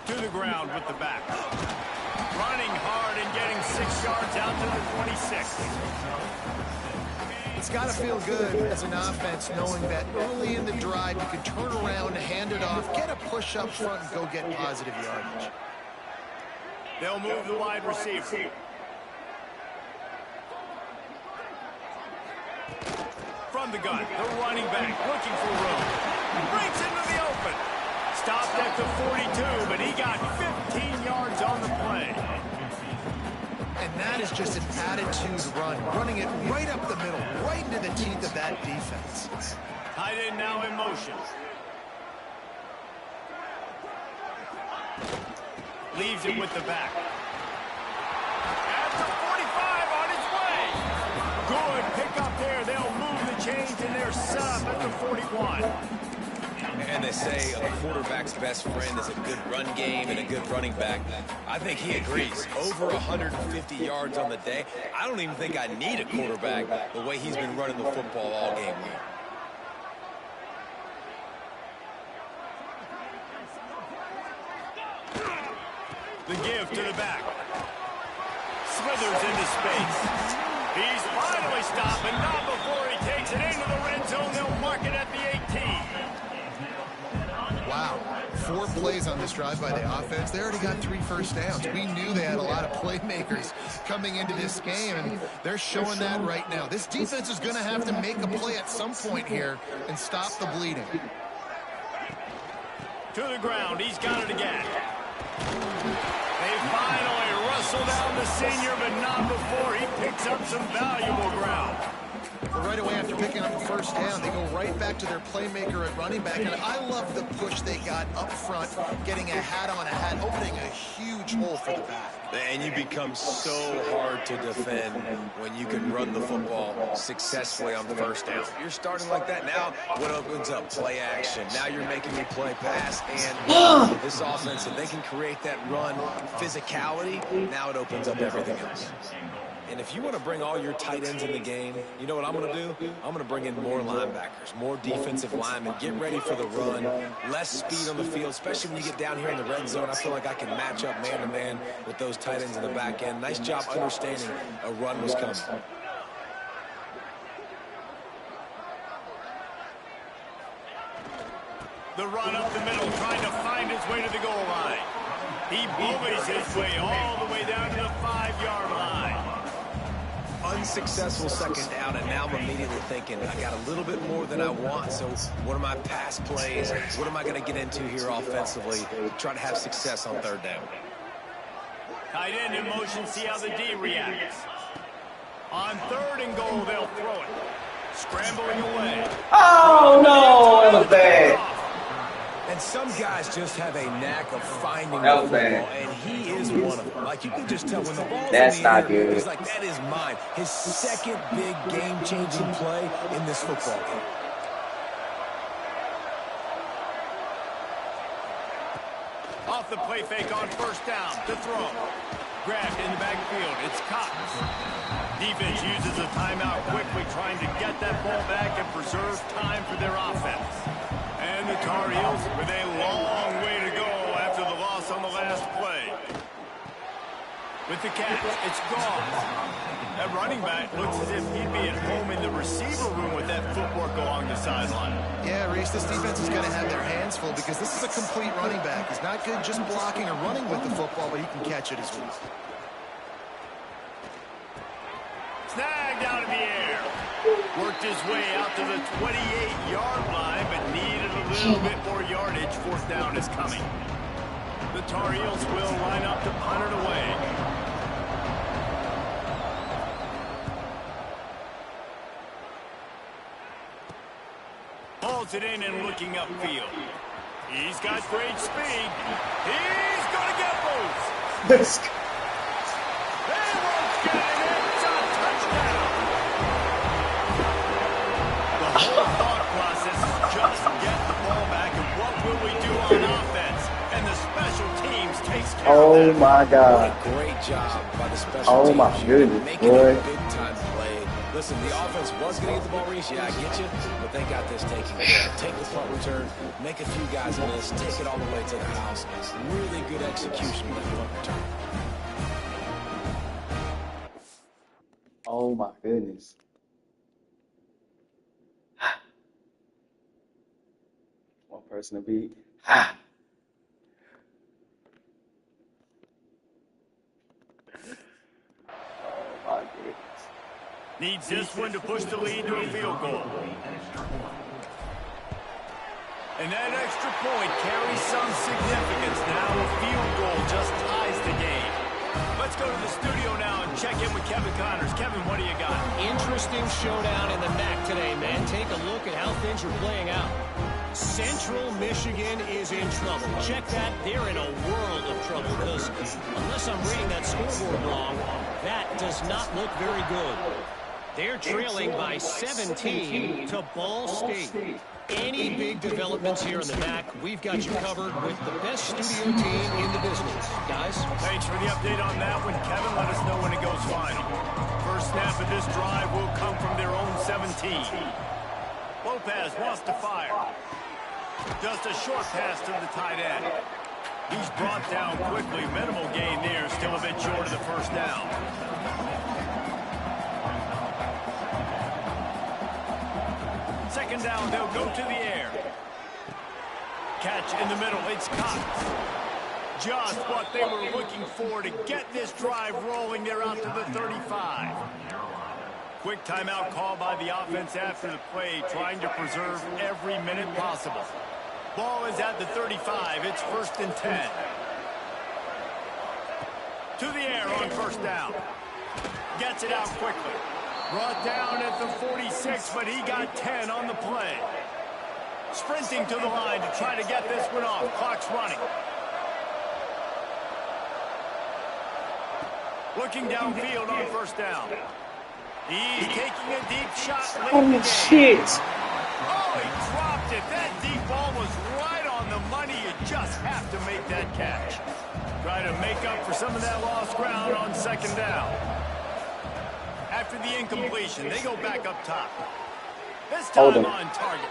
To the ground with the back. Running hard and getting 6 yards out to the 26. It's got to feel good as an offense knowing that early in the drive you can turn around, hand it off, get a push up front, and go get positive yardage. They'll move the wide receiver. From the gun, the running back looking for room. Breaks into the open. Stopped at the 42, but he got 15 yards on the play. And that is just an attitude run, running it right up the middle, right into the teeth of that defense. Tight end now in motion. Leaves it with the back. At the 45 on his way. they're set up at the 41. And they say a quarterback's best friend is a good run game and a good running back. I think he agrees. Over 150 yards on the day. I don't even think I need a quarterback the way he's been running the football all game long. The give to the back. Slithers into space. He's finally stopped, but not before he takes it into the red zone. They'll mark it at the 18. Wow, 4 plays on this drive by the offense. They already got 3 first downs. We knew they had a lot of playmakers coming into this game, and they're showing that right now. This defense is going to have to make a play at some point here and stop the bleeding. To the ground, he's got it again. They finally wrestle down the senior, but not before he picks up some valuable ground. But right away after picking up a first down, they go right back to their playmaker at running back. And I love the push they got up front, getting a hat on a hat, opening a huge hole for the back. And you become so hard to defend when you can run the football successfully on the first down. You're starting like that now. What opens up? Play action. Now you're making me play pass and this offense, if they can create that run physicality, now it opens up everything else. And if you want to bring all your tight ends in the game, you know what I'm going to do? I'm going to bring in more linebackers, more defensive linemen, get ready for the run, less speed on the field, especially when you get down here in the red zone. I feel like I can match up man-to-man with those tight ends in the back end. Nice job understanding a run was coming. The run up the middle, trying to find his way to the goal line. He bullies his way all the way down to the 5-yard line. Unsuccessful second down, and now I'm immediately thinking, I got a little bit more than I want, so what are my pass plays? What am I going to get into here offensively to try to have success on third down? Tight end in motion, see how the D reacts. On 3rd and goal, they'll throw it. Scrambling away. Oh, no, that was bad. And some guys just have a knack of finding the That was football, bad. and he is one of them. Like, you can just tell when the ball's That's in the not air, good. he's like, that is mine. His second big game-changing play in this football game. Off the play fake on 1st down to throw. Grabbed in the backfield. It's Cox. Defense uses a timeout quickly, trying to get that ball back and preserve time for their offense. And the Tar Heels with a long way to go after the loss on the last play. With the catch, it's gone. That running back looks as if he'd be at home in the receiver room with that footwork along the sideline. Yeah, Reese, this defense is going to have their hands full because this is a complete running back. He's not good just blocking or running with the football, but he can catch it as well. Snagged out of the air. Worked his way out to the 28-yard line, but needed a little bit more yardage. 4th down is coming. The Tar Heels will line up to punt it away. Holds it in and looking upfield. He's got great speed. He's going to get loose. They won't get it in. It's a touchdown. The whole thought process is just get the ball back, and what will we do on offense? And the special teams takes care of that. Oh, my God. What a great job by the special Oh, teams. my goodness, Making boy. a big-time play. Listen, the offense was going to get the ball, Reese. Yeah, I get you, but they got this taken care of. Take the punt return, make a few guys miss, take it all the way to the house. Really good execution with the punt return. Oh, my goodness. One person to beat. Oh, my goodness. Needs this one to push the lead to a field goal. And that extra point carries some significance now. A field goal just ties the game. Let's go to the studio now and check in with Kevin Connors. Kevin, what do you got? Interesting showdown in the MAC today, man. Take a look at how things are playing out. Central Michigan is in trouble. Check that. They're in a world of trouble because unless I'm reading that scoreboard wrong, that does not look very good. They're trailing by 17 to Ball State. Any big developments here in the back, we've got you covered with the best studio team in the business. Guys? Thanks for the update on that one, Kevin. Let us know when it goes final. First snap of this drive will come from their own 17. Lopez wants to fire. Just a short pass to the tight end. He's brought down quickly. Minimal gain there. Still a bit short of the first down. Second down, they'll go to the air. Catch in the middle. It's Cox. Just what they were looking for to get this drive rolling. They're out to the 35. Quick timeout call by the offense after the play, trying to preserve every minute possible. Ball is at the 35. It's 1st and 10. To the air on first down. Gets it out quickly. Brought down at the 46, but he got 10 on the play. Sprinting to the line to try to get this one off. Clock's running. Looking downfield on first down. He's taking a deep shot late in the game. Shit. Oh, he dropped it. That deep ball was right on the money. You just have to make that catch. Try to make up for some of that lost ground on second down. After the incompletion, they go back up top. This time on target.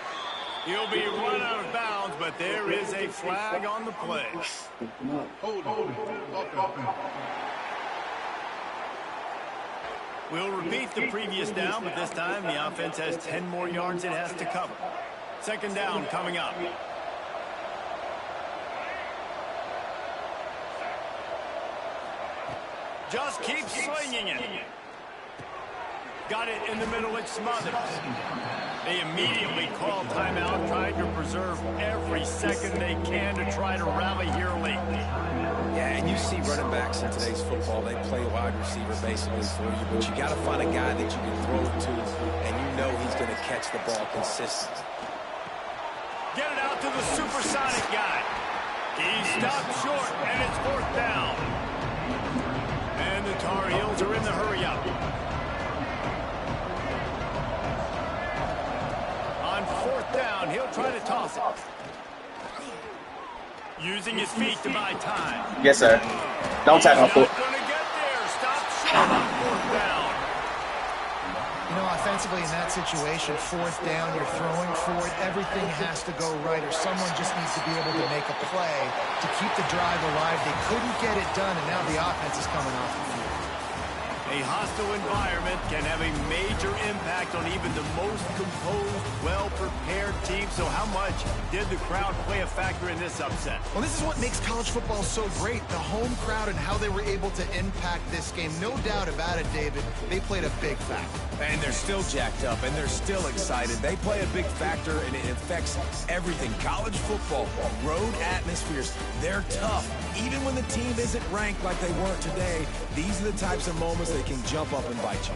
He'll be run out of bounds, but there is a flag on the play. Hold. We'll repeat the previous down, but this time the offense has 10 more yards it has to cover. Second down coming up. Just keep slinging it. Got it in the middle, it's Smothers. They immediately call timeout, trying to preserve every second they can to try to rally here late. Yeah, and you see running backs in today's football, they play wide receiver basically for you, but you got to find a guy that you can throw it to, and you know he's going to catch the ball consistently. Get it out to the supersonic guy. He stopped short, and it's 4th down. And the Tar Heels are in the hurry-up. On 4th down, he'll try to toss it. Using his feet to buy time. Yes, sir. Don't tap on foot. Not going to get there. Stop short on 4th down. You know, offensively in that situation, 4th down, you're throwing for it. Everything has to go right, or someone just needs to be able to make a play to keep the drive alive. They couldn't get it done, and now the offense is coming off the field. A hostile environment can have a major impact on even the most composed, well-prepared team. So how much did the crowd play a factor in this upset? Well, this is what makes college football so great, the home crowd and how they were able to impact this game. No doubt about it, David. They played a big factor. And they're still jacked up, and they're still excited. They play a big factor, and it affects everything. College football, road atmospheres, they're tough. Even when the team isn't ranked like they weren't today, these are the types of moments they can jump up and bite you.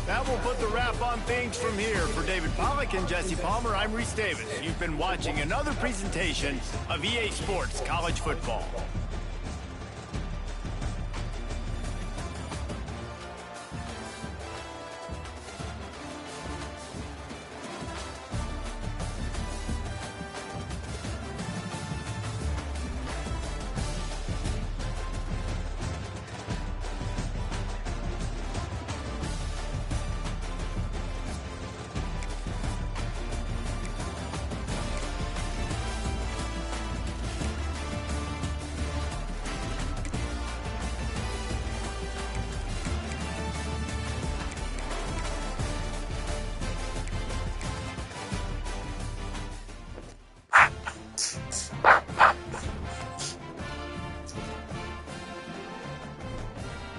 That will put the wrap on things from here. For David Pollack and Jesse Palmer, I'm Reese Davis. You've been watching another presentation of EA Sports College Football.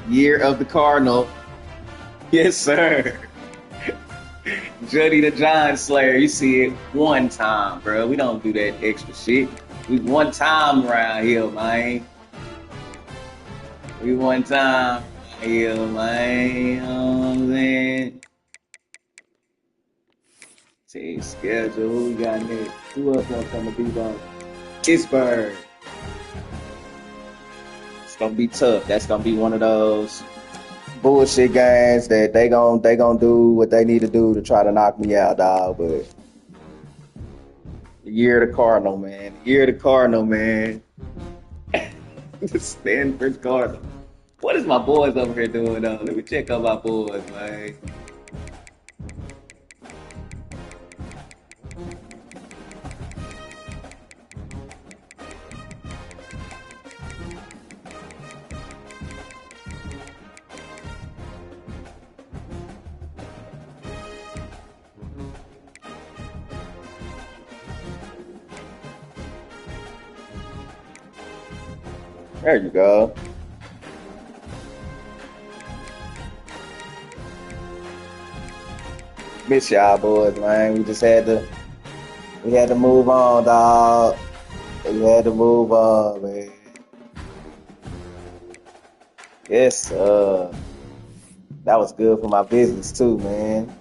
Year of the Cardinal. Yes, sir. Juddy the Giant Slayer. You see it one time, bro. We don't do that extra shit. We one time around here, man. We one time here, man. You know what I'm saying? Team schedule. Who we got next? Who else gonna come and beat up? Pittsburgh. It's gonna be tough. That's gonna be one of those bullshit games that they gon' do what they need to do to try to knock me out, dog. But the year of the Cardinal, man. The year of the Cardinal, man. The Stanford Cardinal. What is my boys over here doing, though? Let me check out my boys, man. There you go. Miss y'all boys, man. We had to move on, dog. We had to move on, man. Yes, that was good for my business too, man.